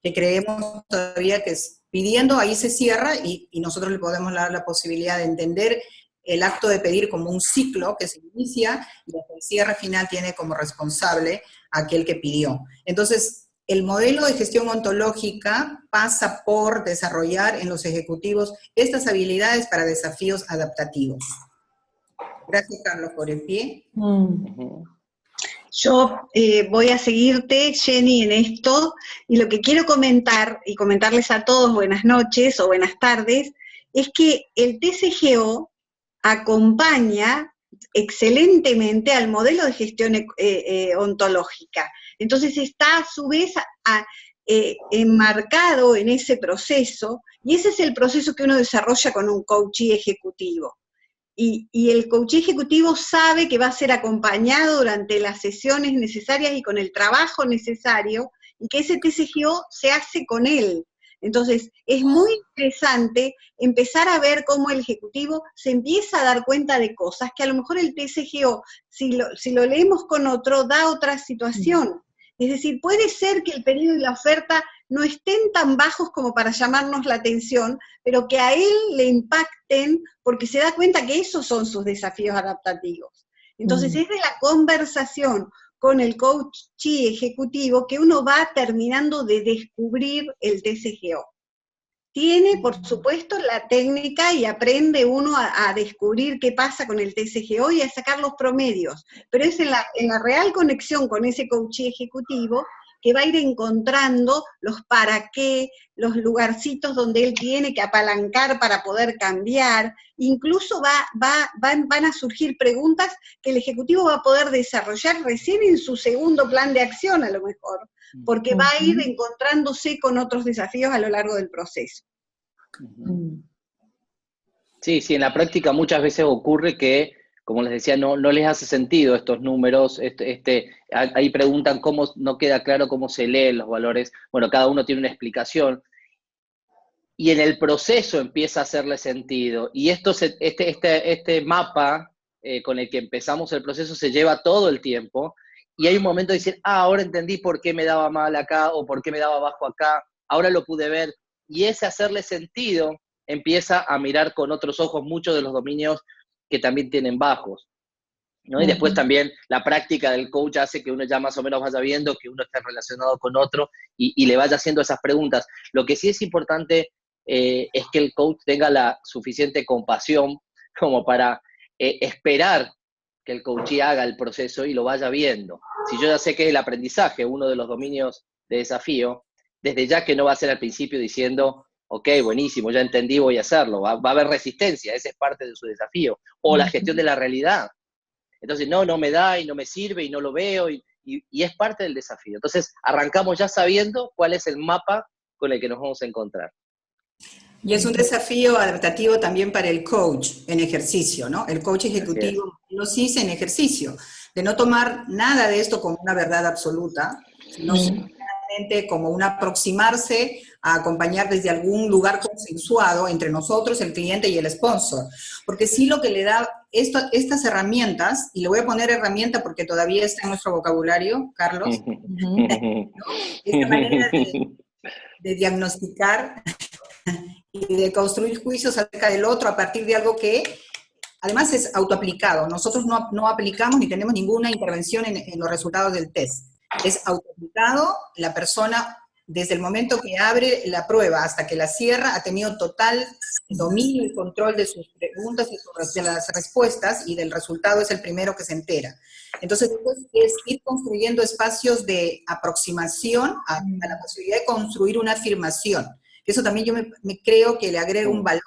que creemos todavía que pidiendo ahí se cierra, y nosotros le podemos dar la posibilidad de entender el acto de pedir como un ciclo que se inicia y hasta el cierre final tiene como responsable a aquel que pidió. Entonces, el modelo de gestión ontológica pasa por desarrollar en los ejecutivos estas habilidades para desafíos adaptativos. Gracias, Carlos, por el pie. Yo voy a seguirte, Jenny, en esto, y lo que quiero comentar, y comentarles a todos buenas noches o buenas tardes, es que el TCGO acompaña excelentemente al modelo de gestión ontológica. Entonces está a su vez enmarcado en ese proceso, y ese es el proceso que uno desarrolla con un coachee ejecutivo. Y el coachee ejecutivo sabe que va a ser acompañado durante las sesiones necesarias y con el trabajo necesario, y que ese TCGO se hace con él. Entonces, es muy interesante empezar a ver cómo el ejecutivo se empieza a dar cuenta de cosas que a lo mejor el TCGO, si lo leemos con otro, da otra situación. Es decir, puede ser que el pedido y la oferta no estén tan bajos como para llamarnos la atención, pero que a él le impacten porque se da cuenta que esos son sus desafíos adaptativos. Entonces, es de la conversación con el coachee ejecutivo que uno va terminando de descubrir el TCGO. Tiene, por supuesto, la técnica y aprende uno a descubrir qué pasa con el TCGO y a sacar los promedios, pero es en la real conexión con ese coachee ejecutivo que va a ir encontrando los para qué, los lugarcitos donde él tiene que apalancar para poder cambiar. Incluso van a surgir preguntas que el ejecutivo va a poder desarrollar recién en su segundo plan de acción, a lo mejor, porque va a ir encontrándose con otros desafíos a lo largo del proceso. Sí, en la práctica muchas veces ocurre que, como les decía, no les hace sentido estos números, ahí preguntan cómo no queda claro cómo se leen los valores, bueno, cada uno tiene una explicación, y en el proceso empieza a hacerle sentido, y este mapa con el que empezamos el proceso se lleva todo el tiempo, y hay un momento de decir, ahora entendí por qué me daba mal acá, o por qué me daba bajo acá, ahora lo pude ver, y ese hacerle sentido empieza a mirar con otros ojos muchos de los dominios que también tienen bajos, ¿no? Y después también la práctica del coach hace que uno ya más o menos vaya viendo que uno está relacionado con otro y le vaya haciendo esas preguntas. Lo que sí es importante es que el coach tenga la suficiente compasión como para esperar que el coachee haga el proceso y lo vaya viendo. Si yo ya sé que es el aprendizaje, uno de los dominios de desafío, desde ya que no va a ser al principio diciendo, ok, buenísimo, ya entendí, voy a hacerlo. Va a haber resistencia, ese es parte de su desafío. O la gestión de la realidad. Entonces, no me da y no me sirve y no lo veo y es parte del desafío. Entonces, arrancamos ya sabiendo cuál es el mapa con el que nos vamos a encontrar. Y es un desafío adaptativo también para el coach en ejercicio, ¿no? El coach ejecutivo lo hice en ejercicio, de no tomar nada de esto como una verdad absoluta, sino simplemente como un aproximarse a acompañar desde algún lugar consensuado entre nosotros, el cliente y el sponsor. Porque sí lo que le da estas herramientas, y le voy a poner herramienta porque todavía está en nuestro vocabulario, Carlos, ¿no? Esta manera de diagnosticar y de construir juicios acerca del otro a partir de algo que además es autoaplicado. Nosotros no aplicamos ni tenemos ninguna intervención en los resultados del test. Es autoaplicado, la persona desde el momento que abre la prueba hasta que la cierra ha tenido total dominio y control de sus preguntas y de las respuestas, y del resultado es el primero que se entera. Entonces, después es ir construyendo espacios de aproximación a la posibilidad de construir una afirmación. Eso también yo me creo que le agrega un valor,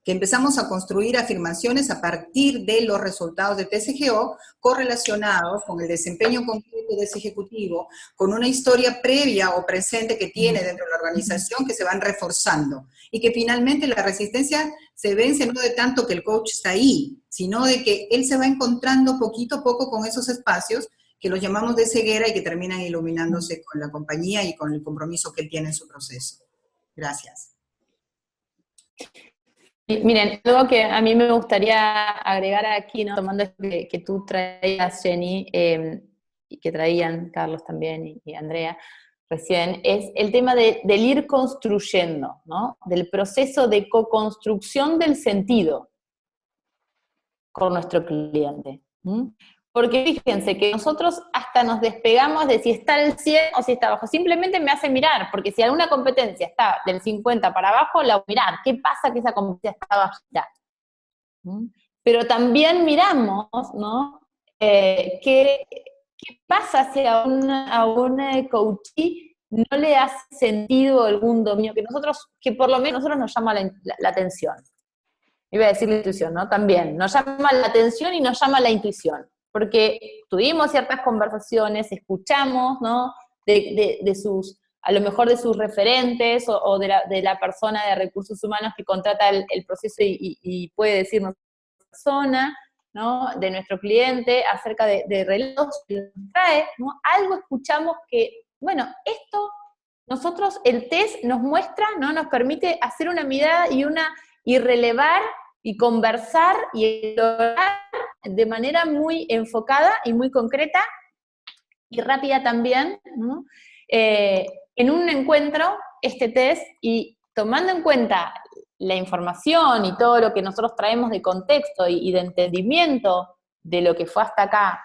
que empezamos a construir afirmaciones a partir de los resultados de TCGO correlacionados con el desempeño concreto de ese ejecutivo, con una historia previa o presente que tiene dentro de la organización que se van reforzando, y que finalmente la resistencia se vence no de tanto que el coach está ahí, sino de que él se va encontrando poquito a poco con esos espacios que los llamamos de ceguera y que terminan iluminándose con la compañía y con el compromiso que él tiene en su proceso. Gracias. Miren, algo que a mí me gustaría agregar aquí, ¿no? Tomando esto que tú traías, Jenny, y que traían Carlos también y Andrea recién, es el tema del ir construyendo, ¿no? Del proceso de co-construcción del sentido con nuestro cliente. Porque fíjense que nosotros hasta nos despegamos de si está al 100 o si está abajo. Simplemente me hace mirar, porque si alguna competencia está del 50 para abajo, la voy a mirar. ¿Qué pasa que esa competencia está bajita? Pero también miramos, ¿no? ¿Qué pasa si a un coachee no le hace sentido algún dominio que por lo menos nosotros nos llama la atención? Iba a decir la intuición, ¿no? También, nos llama la atención y nos llama la intuición. Porque tuvimos ciertas conversaciones, escuchamos, ¿no? A lo mejor de sus referentes o de la persona de recursos humanos que contrata el proceso y puede decirnos persona, ¿no? De nuestro cliente acerca de relatos que nos trae, ¿no? Algo escuchamos que, bueno, esto nosotros, el test nos muestra, ¿no? Nos permite hacer una mirada y relevar y conversar y explorar de manera muy enfocada y muy concreta y rápida también, ¿no? En un encuentro, este test, y tomando en cuenta la información y todo lo que nosotros traemos de contexto y de entendimiento de lo que fue hasta acá,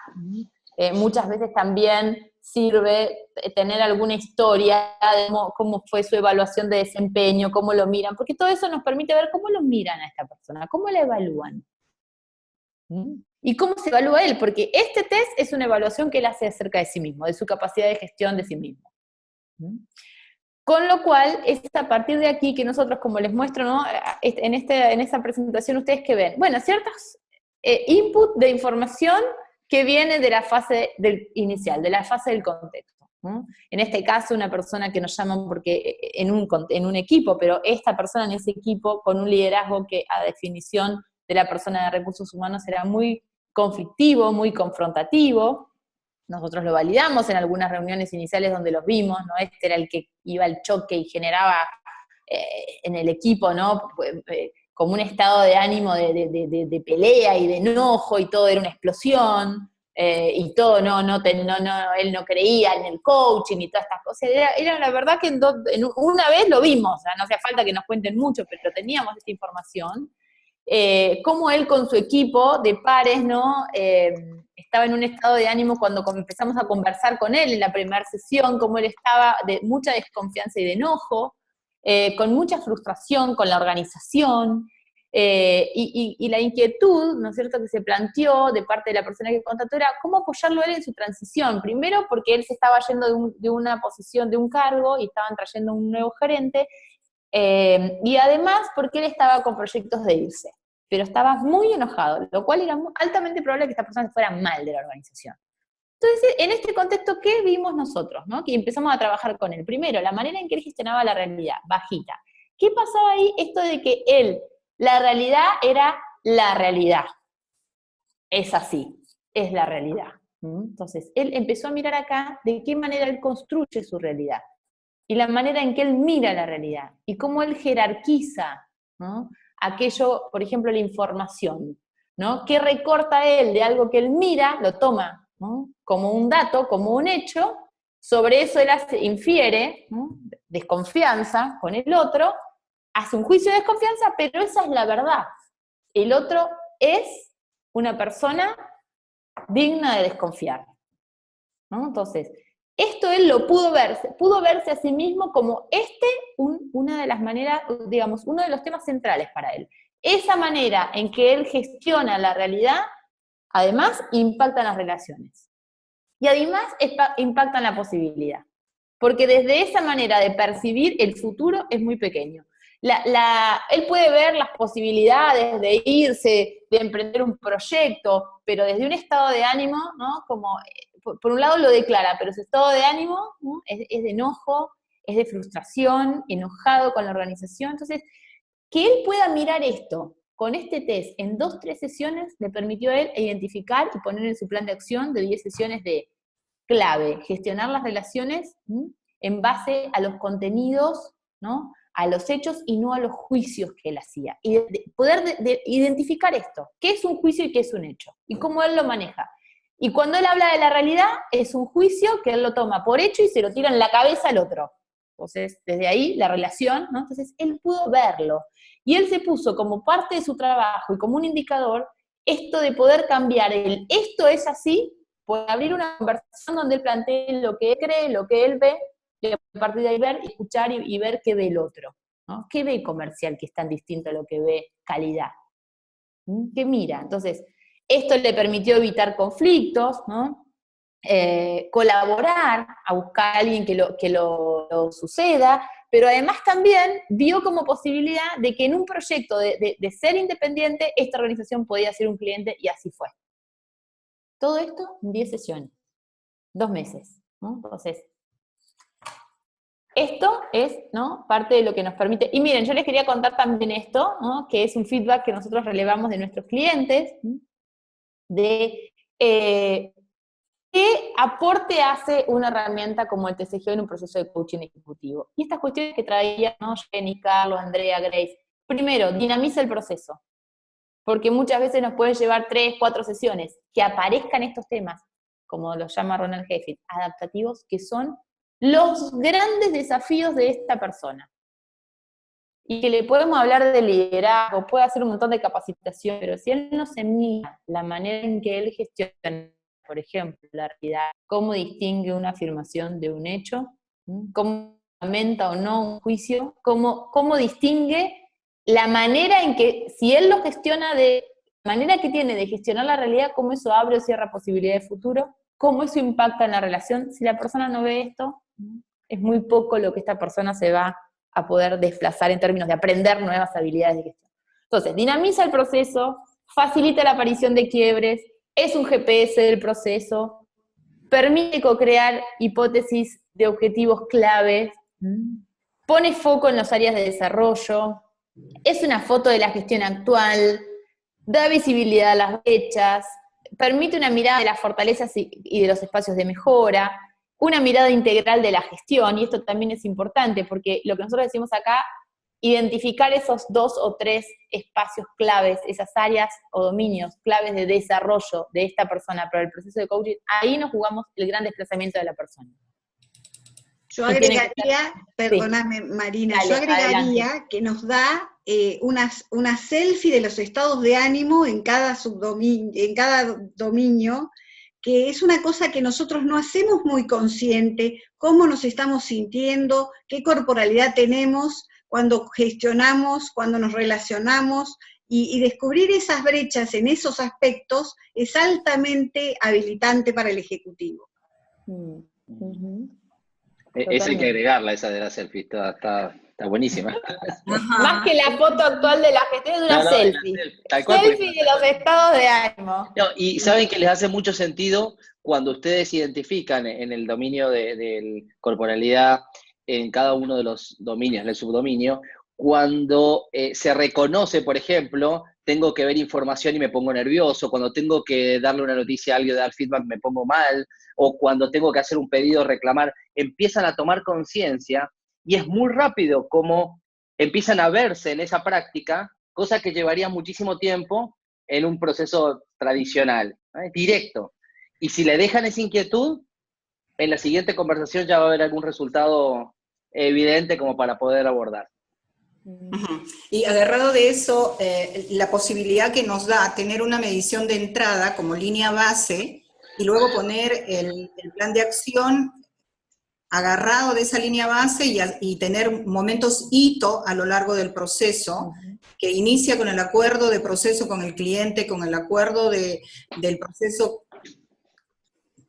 muchas veces también sirve tener alguna historia de cómo fue su evaluación de desempeño, cómo lo miran, porque todo eso nos permite ver cómo lo miran a esta persona, cómo la evalúan. Y cómo se evalúa él, porque este test es una evaluación que él hace acerca de sí mismo, de su capacidad de gestión de sí mismo. Con lo cual, es a partir de aquí que nosotros, como les muestro, ¿no? en esta presentación, ustedes que ven, bueno, ciertos input de información que viene de la fase inicial, de la fase del contexto. En este caso, una persona que nos llaman porque en un equipo, pero esta persona en ese equipo con un liderazgo que a definición de la persona de recursos humanos era muy conflictivo, muy confrontativo. Nosotros lo validamos en algunas reuniones iniciales donde los vimos, ¿no? Este era el que iba al choque y generaba en el equipo, ¿no? Como un estado de ánimo de pelea y de enojo, y todo era una explosión, y todo, él no creía en el coaching y todas estas cosas. Era la verdad que una vez lo vimos, o sea, no hacía falta que nos cuenten mucho, pero teníamos esta información. Cómo él con su equipo de pares, ¿no? Estaba en un estado de ánimo cuando empezamos a conversar con él en la primera sesión, cómo él estaba de mucha desconfianza y de enojo, con mucha frustración con la organización, y la inquietud, ¿no es cierto?, que se planteó de parte de la persona que contrató era cómo apoyarlo a él en su transición. Primero porque él se estaba yendo de una posición, de un cargo, y estaban trayendo un nuevo gerente, y además porque él estaba con proyectos de irse, pero estaba muy enojado, lo cual era altamente probable que esta persona se fuera mal de la organización. Entonces, en este contexto, ¿qué vimos nosotros, ¿no? Que empezamos a trabajar con él. Primero, la manera en que él gestionaba la realidad, bajita. ¿Qué pasaba ahí? Esto de que la realidad era la realidad. Es así, es la realidad. Entonces, él empezó a mirar acá de qué manera él construye su realidad, y la manera en que él mira la realidad, y cómo él jerarquiza, ¿no? Aquello, por ejemplo, la información, ¿no? ¿Qué recorta él de algo que él mira, lo toma, ¿no?, como un dato, como un hecho, sobre eso él infiere, ¿no?, desconfianza con el otro, hace un juicio de desconfianza, pero esa es la verdad. El otro es una persona digna de desconfiar, ¿no? Entonces, esto él lo pudo verse a sí mismo como una de las maneras, digamos, uno de los temas centrales para él. Esa manera en que él gestiona la realidad, además, impacta en las relaciones. Y además impacta en la posibilidad. Porque desde esa manera de percibir el futuro es muy pequeño. Él puede ver las posibilidades de irse, de emprender un proyecto, pero desde un estado de ánimo, ¿no? Como, por un lado lo declara, pero su estado de ánimo, ¿no?, es de enojo, es de frustración, enojado con la organización. Entonces, que él pueda mirar esto con este test en 2-3 sesiones le permitió a él identificar y poner en su plan de acción de 10 sesiones de clave, gestionar las relaciones en base a los contenidos, ¿no?, a los hechos y no a los juicios que él hacía. Y poder identificar esto, qué es un juicio y qué es un hecho, y cómo él lo maneja. Y cuando él habla de la realidad, es un juicio que él lo toma por hecho y se lo tira en la cabeza al otro. Entonces, desde ahí, la relación, ¿no? Entonces, él pudo verlo. Y él se puso como parte de su trabajo y como un indicador esto de poder cambiar esto es así, por abrir una conversación donde él plantee lo que él cree, lo que él ve, y a partir de ahí ver, escuchar y ver qué ve el otro, ¿no? ¿Qué ve comercial que es tan distinto a lo que ve calidad? ¿Qué mira? Entonces, esto le permitió evitar conflictos, ¿no? Colaborar, a buscar a alguien que lo suceda, pero además también vio como posibilidad de que en un proyecto de ser independiente, esta organización podía ser un cliente, y así fue. Todo esto en 10 sesiones, 2 meses, ¿no? Entonces, esto es, ¿no?, parte de lo que nos permite. Y miren, yo les quería contar también esto, ¿no?, que es un feedback que nosotros relevamos de nuestros clientes, de ¿qué aporte hace una herramienta como el TCGO en un proceso de coaching ejecutivo? Y estas cuestiones que traían, ¿no?, Jenny, Carlos, Andrea, Grace. Primero, dinamiza el proceso, porque muchas veces nos pueden llevar 3, 4 sesiones que aparezcan estos temas, como los llama Ronald Heffit, adaptativos, que son los grandes desafíos de esta persona. Y que le podemos hablar de liderazgo, puede hacer un montón de capacitación, pero si él no se mira la manera en que él gestiona, por ejemplo, la realidad, cómo distingue una afirmación de un hecho, cómo fundamenta o no un juicio, cómo distingue la manera en que, si él lo gestiona de la manera que tiene de gestionar la realidad, cómo eso abre o cierra posibilidades de futuro, cómo eso impacta en la relación. Si la persona no ve esto, es muy poco lo que esta persona se va a poder desplazar en términos de aprender nuevas habilidades de gestión. Entonces, dinamiza el proceso, facilita la aparición de quiebres, es un GPS del proceso, permite co-crear hipótesis de objetivos claves, pone foco en las áreas de desarrollo, es una foto de la gestión actual, da visibilidad a las brechas, permite una mirada de las fortalezas y de los espacios de mejora, una mirada integral de la gestión, y esto también es importante, porque lo que nosotros decimos acá, identificar esos 2 o 3 espacios claves, esas áreas o dominios claves de desarrollo de esta persona para el proceso de coaching, ahí nos jugamos el gran desplazamiento de la persona. Yo agregaría, perdóname Marina, Dale, yo agregaría adelante. que nos da una selfie de los estados de ánimo en cada dominio, que es una cosa que nosotros no hacemos muy consciente, cómo nos estamos sintiendo, qué corporalidad tenemos cuando gestionamos, cuando nos relacionamos, y descubrir esas brechas en esos aspectos es altamente habilitante para el ejecutivo. Esa hay que agregarla, esa de la selfie, está buenísima. Más que la foto actual de la gestión, es una selfie. Tal cual, Selfie de los estados de ánimo. No, y saben que les hace mucho sentido cuando ustedes identifican en el dominio de corporalidad, en cada uno de los dominios, del subdominio, cuando se reconoce, por ejemplo, tengo que ver información y me pongo nervioso, cuando tengo que darle una noticia a alguien, dar feedback, me pongo mal, o cuando tengo que hacer un pedido, reclamar, empiezan a tomar conciencia, y es muy rápido como empiezan a verse en esa práctica, cosa que llevaría muchísimo tiempo en un proceso tradicional, directo. Y si le dejan esa inquietud, en la siguiente conversación ya va a haber algún resultado evidente como para poder abordar. Y agarrado de eso, la posibilidad que nos da tener una medición de entrada como línea base y luego poner el plan de acción agarrado de esa línea base y tener momentos hito a lo largo del proceso, que inicia con el acuerdo de proceso con el cliente, con el acuerdo del proceso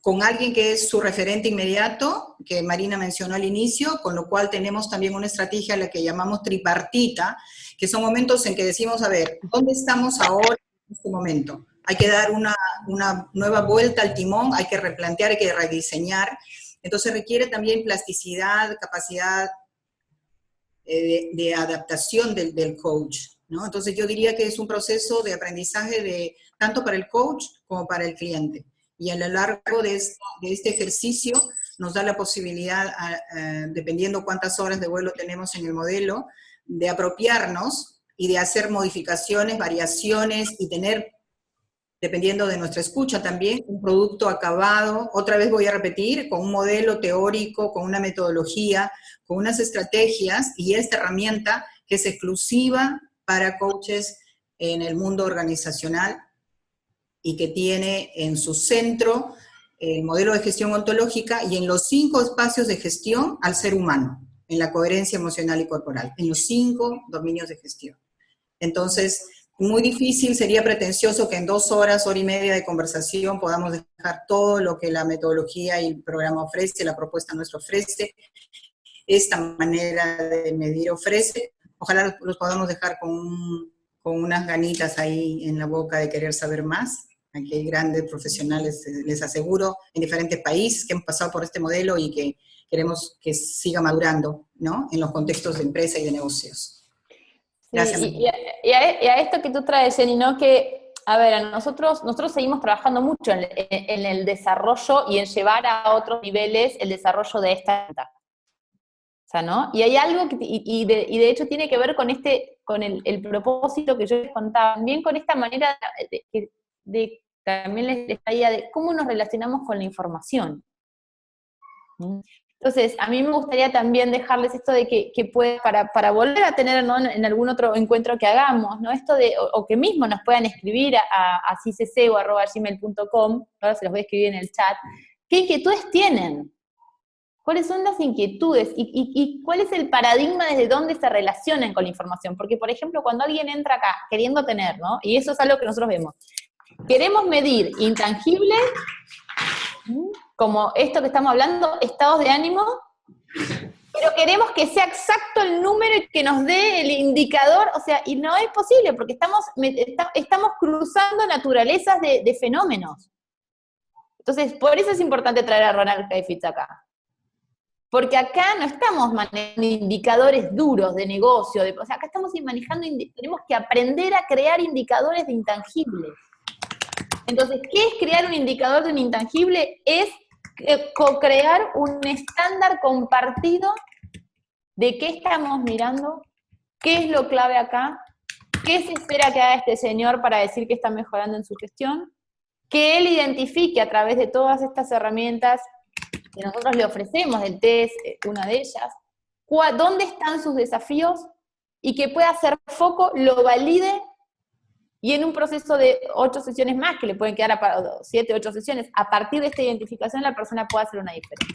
con alguien que es su referente inmediato, que Marina mencionó al inicio, con lo cual tenemos también una estrategia a la que llamamos tripartita, que son momentos en que decimos, a ver, ¿dónde estamos ahora en este momento? Hay que dar una nueva vuelta al timón, hay que replantear, hay que rediseñar. Entonces requiere también plasticidad, capacidad de adaptación del coach, ¿no? Entonces yo diría que es un proceso de aprendizaje tanto para el coach como para el cliente. Y a lo largo de este ejercicio nos da la posibilidad, dependiendo cuántas horas de vuelo tenemos en el modelo, de apropiarnos y de hacer modificaciones, variaciones y tener, dependiendo de nuestra escucha también, un producto acabado, otra vez voy a repetir, con un modelo teórico, con una metodología, con unas estrategias y esta herramienta que es exclusiva para coaches en el mundo organizacional y que tiene en su centro el modelo de gestión ontológica y en los 5 espacios de gestión al ser humano, en la coherencia emocional y corporal, en los 5 dominios de gestión. Entonces, muy difícil, sería pretencioso que en 2 horas, hora y media de conversación podamos dejar todo lo que la metodología y el programa ofrece, la propuesta nuestra ofrece, esta manera de medir ofrece. Ojalá los podamos dejar con unas ganitas ahí en la boca de querer saber más. Aquí hay grandes profesionales, les aseguro, en diferentes países que hemos pasado por este modelo y que queremos que siga madurando, ¿no? En los contextos de empresa y de negocios. Gracias. Sí, y a esto que tú traes, Jenny, ¿no? Que, a ver, nosotros seguimos trabajando mucho en el desarrollo y en llevar a otros niveles el desarrollo de esta herramienta. O sea, ¿no? Y hay algo que, y de hecho tiene que ver con el propósito que yo les contaba, también con esta manera de también les traía de cómo nos relacionamos con la información. Entonces, a mí me gustaría también dejarles esto de que puede, para volver a tener, ¿no?, en algún otro encuentro que hagamos, ¿no?, esto de, o que mismo nos puedan escribir a cisesego@gmail.com, ahora se los voy a escribir en el chat, ¿qué inquietudes tienen? ¿Cuáles son las inquietudes? ¿Y cuál es el paradigma desde dónde se relacionan con la información? Porque, por ejemplo, cuando alguien entra acá queriendo tener, ¿no?, y eso es algo que nosotros vemos, queremos medir intangibles, como esto que estamos hablando, estados de ánimo, pero queremos que sea exacto el número y que nos dé el indicador, o sea, y no es posible, porque estamos cruzando naturalezas de fenómenos. Entonces, por eso es importante traer a Ronald Heifetz acá. Porque acá no estamos manejando indicadores duros de negocio, o sea, acá estamos manejando, tenemos que aprender a crear indicadores de intangibles. Entonces, ¿qué es crear un indicador de un intangible? Es co-crear un estándar compartido de qué estamos mirando, qué es lo clave acá, qué se espera que haga este señor para decir que está mejorando en su gestión, que él identifique a través de todas estas herramientas que nosotros le ofrecemos, el test, una de ellas, dónde están sus desafíos y que pueda hacer foco, lo valide y en un proceso de 8 sesiones más, que le pueden quedar a 7, 8 sesiones, a partir de esta identificación la persona pueda hacer una diferencia.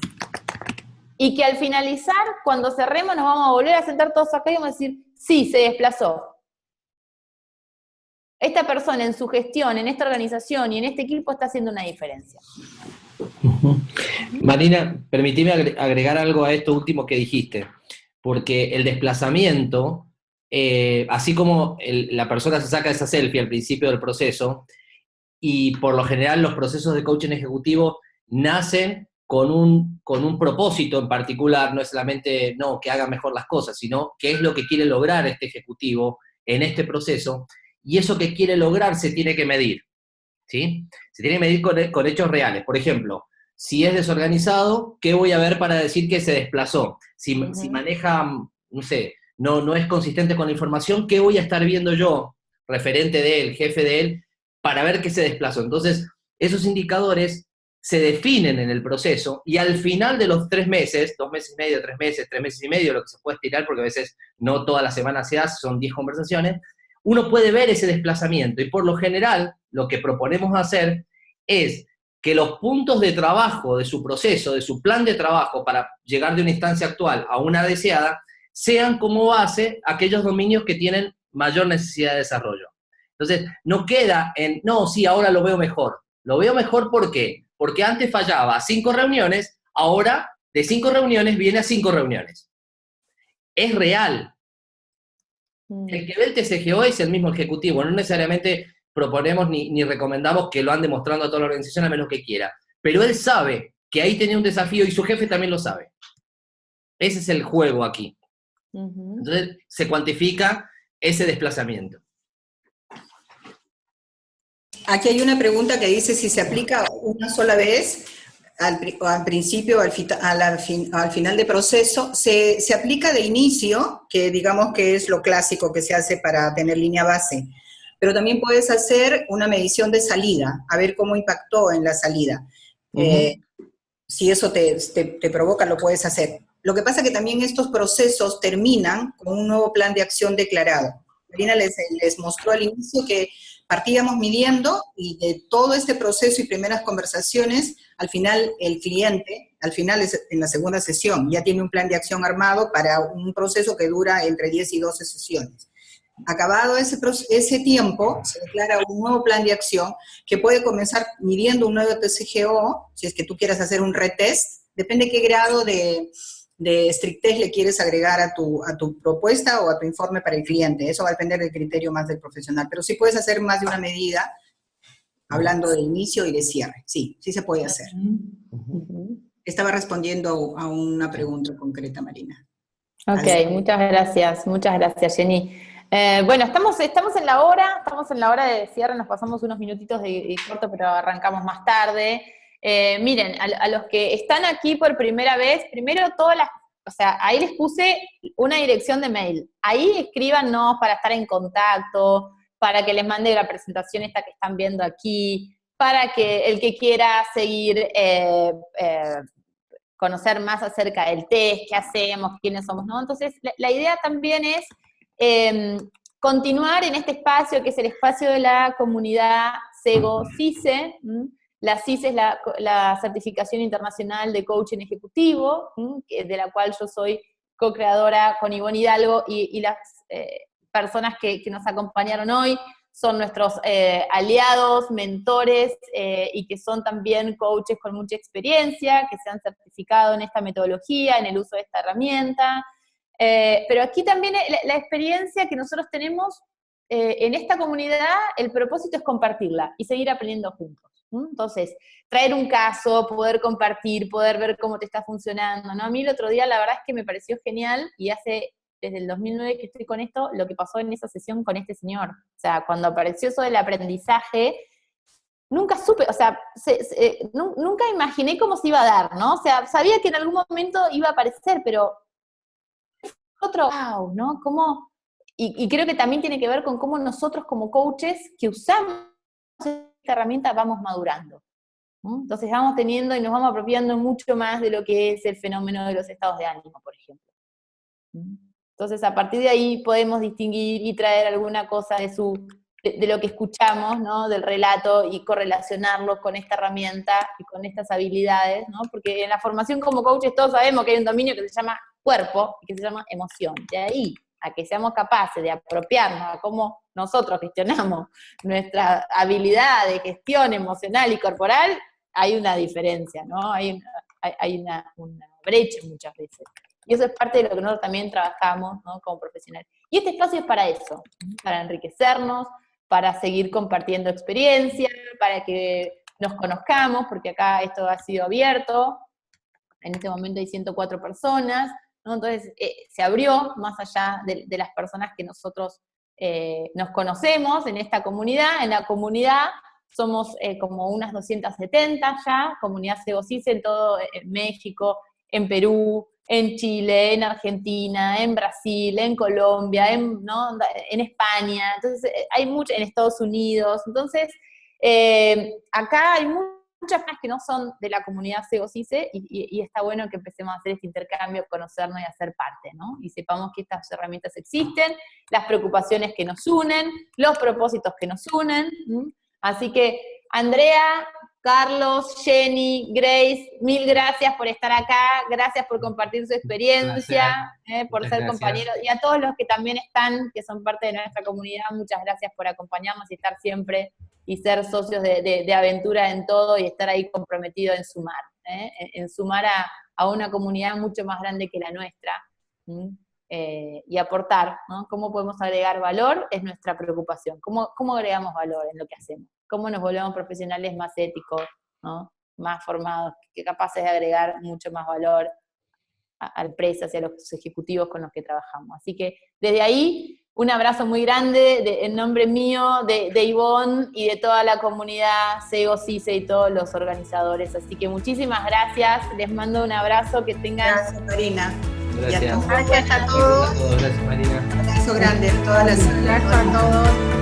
Y que al finalizar, cuando cerremos, nos vamos a volver a sentar todos acá y vamos a decir, sí, se desplazó. Esta persona en su gestión, en esta organización y en este equipo está haciendo una diferencia. Marina, permitime agregar algo a esto último que dijiste, porque el desplazamiento, así como la persona se saca esa selfie al principio del proceso, y por lo general los procesos de coaching ejecutivo nacen con un propósito en particular, no es solamente que haga mejor las cosas, sino qué es lo que quiere lograr este ejecutivo en este proceso, y eso que quiere lograr se tiene que medir, ¿sí? Se tiene que medir con hechos reales. Por ejemplo, si es desorganizado, ¿qué voy a ver para decir que se desplazó? Si maneja, no sé, no es consistente con la información, ¿qué voy a estar viendo yo, referente de él, jefe de él, para ver que se desplazó? Entonces, esos indicadores se definen en el proceso y al final de los 3 meses, 2 meses y medio, 3 meses, 3 meses y medio, lo que se puede estirar, porque a veces no toda la semana se hace, son 10 conversaciones, uno puede ver ese desplazamiento y por lo general lo que proponemos hacer es que los puntos de trabajo de su proceso, de su plan de trabajo para llegar de una instancia actual a una deseada, sean como base aquellos dominios que tienen mayor necesidad de desarrollo. Entonces, no queda en, no, sí, ahora lo veo mejor. Lo veo mejor, ¿por qué? Porque antes fallaba a 5 reuniones, ahora de 5 reuniones viene a 5 reuniones. Es real. El que ve el TCGO es el mismo ejecutivo, no necesariamente proponemos ni recomendamos que lo ande mostrando a toda la organización a menos que quiera, pero él sabe que ahí tenía un desafío y su jefe también lo sabe. Ese es el juego aquí. Entonces se cuantifica ese desplazamiento. Aquí hay una pregunta que dice si se aplica una sola vez al principio, al final de proceso, se aplica de inicio, que digamos que es lo clásico que se hace para tener línea base, pero también puedes hacer una medición de salida, a ver cómo impactó en la salida. Si eso te provoca, lo puedes hacer. Lo que pasa es que también estos procesos terminan con un nuevo plan de acción declarado. Marina les mostró al inicio que partíamos midiendo y de todo este proceso y primeras conversaciones, al final el cliente, en la segunda sesión, ya tiene un plan de acción armado para un proceso que dura entre 10 y 12 sesiones. Acabado ese tiempo, se declara un nuevo plan de acción que puede comenzar midiendo un nuevo TCGO, si es que tú quieras hacer un retest, depende qué grado de estrictez le quieres agregar a tu propuesta o a tu informe para el cliente. Eso va a depender del criterio más del profesional. Pero sí puedes hacer más de una medida, hablando de inicio y de cierre. Sí, sí se puede hacer. Estaba respondiendo a una pregunta concreta, Marina. Ok, muchas gracias, Jenny. Bueno, estamos en la hora de cierre, nos pasamos unos minutitos de corto, pero arrancamos más tarde. Miren, a los que están aquí por primera vez, primero ahí les puse una dirección de mail. Ahí escríbanos para estar en contacto, para que les mande la presentación esta que están viendo aquí, para que el que quiera seguir, conocer más acerca del test, qué hacemos, quiénes somos, ¿no? Entonces, la idea también es continuar en este espacio, que es el espacio de la comunidad SEGO-CICE. La CICE es la Certificación Internacional de Coaching Ejecutivo, de la cual yo soy co-creadora con Ivonne Hidalgo, y las personas que nos acompañaron hoy son nuestros aliados, mentores, y que son también coaches con mucha experiencia, que se han certificado en esta metodología, en el uso de esta herramienta. Pero aquí también la experiencia que nosotros tenemos en esta comunidad, el propósito es compartirla y seguir aprendiendo juntos. Entonces, traer un caso, poder compartir, poder ver cómo te está funcionando, ¿no? A mí el otro día la verdad es que me pareció genial, y desde el 2009 que estoy con esto, lo que pasó en esa sesión con este señor. O sea, cuando apareció eso del aprendizaje, nunca supe, o sea, nunca imaginé cómo se iba a dar, ¿no? O sea, sabía que en algún momento iba a aparecer, pero otro, wow, ¿no? ¿Cómo? Y creo que también tiene que ver con cómo nosotros como coaches que usamos esta herramienta vamos madurando, ¿no? Entonces vamos teniendo y nos vamos apropiando mucho más de lo que es el fenómeno de los estados de ánimo, por ejemplo. Entonces a partir de ahí podemos distinguir y traer alguna cosa de lo que escuchamos, ¿no? Del relato y correlacionarlo con esta herramienta y con estas habilidades, ¿no? Porque en la formación como coaches todos sabemos que hay un dominio que se llama cuerpo y que se llama emoción. De ahí a que seamos capaces de apropiarnos a cómo nosotros gestionamos nuestra habilidad de gestión emocional y corporal, hay una diferencia, ¿no? Hay una brecha muchas veces. Y eso es parte de lo que nosotros también trabajamos, ¿no? Como profesionales. Y este espacio es para eso, para enriquecernos, para seguir compartiendo experiencias, para que nos conozcamos, porque acá esto ha sido abierto, en este momento hay 104 personas, ¿no? Entonces se abrió más allá de las personas que nosotros nos conocemos en esta comunidad. En la comunidad somos como unas 270 ya, comunidad SEGO-CISE en todo México, en Perú, en Chile, en Argentina, en Brasil, en Colombia, ¿no? En España, entonces hay mucho, en Estados Unidos, entonces acá hay muchas personas que no son de la comunidad SEGO-CISE y está bueno que empecemos a hacer este intercambio, conocernos y hacer parte, ¿no? Y sepamos que estas herramientas existen, las preocupaciones que nos unen, los propósitos que nos unen, ¿sí? Así que, Andrea, Carlos, Jenny, Grace, mil gracias por estar acá, gracias por compartir su experiencia, por ser compañeros, y a todos los que también están, que son parte de nuestra comunidad, muchas gracias por acompañarnos y estar siempre y ser socios de aventura en todo y estar ahí comprometidos en sumar, en sumar a una comunidad mucho más grande que la nuestra, y aportar, ¿no? ¿Cómo podemos agregar valor? Es nuestra preocupación. ¿Cómo agregamos valor en lo que hacemos? ¿Cómo nos volvemos profesionales más éticos, ¿no? Más formados, que capaces de agregar mucho más valor a empresas y a los ejecutivos con los que trabajamos? Así que desde ahí, un abrazo muy grande en nombre mío, de Ivonne y de toda la comunidad SEGO-CISE y todos los organizadores. Así que muchísimas gracias, les mando un abrazo, que tengan... Gracias, Marina. Gracias. Gracias a todos. Gracias, Marina. Un abrazo grande a todas las... Gracias a todos.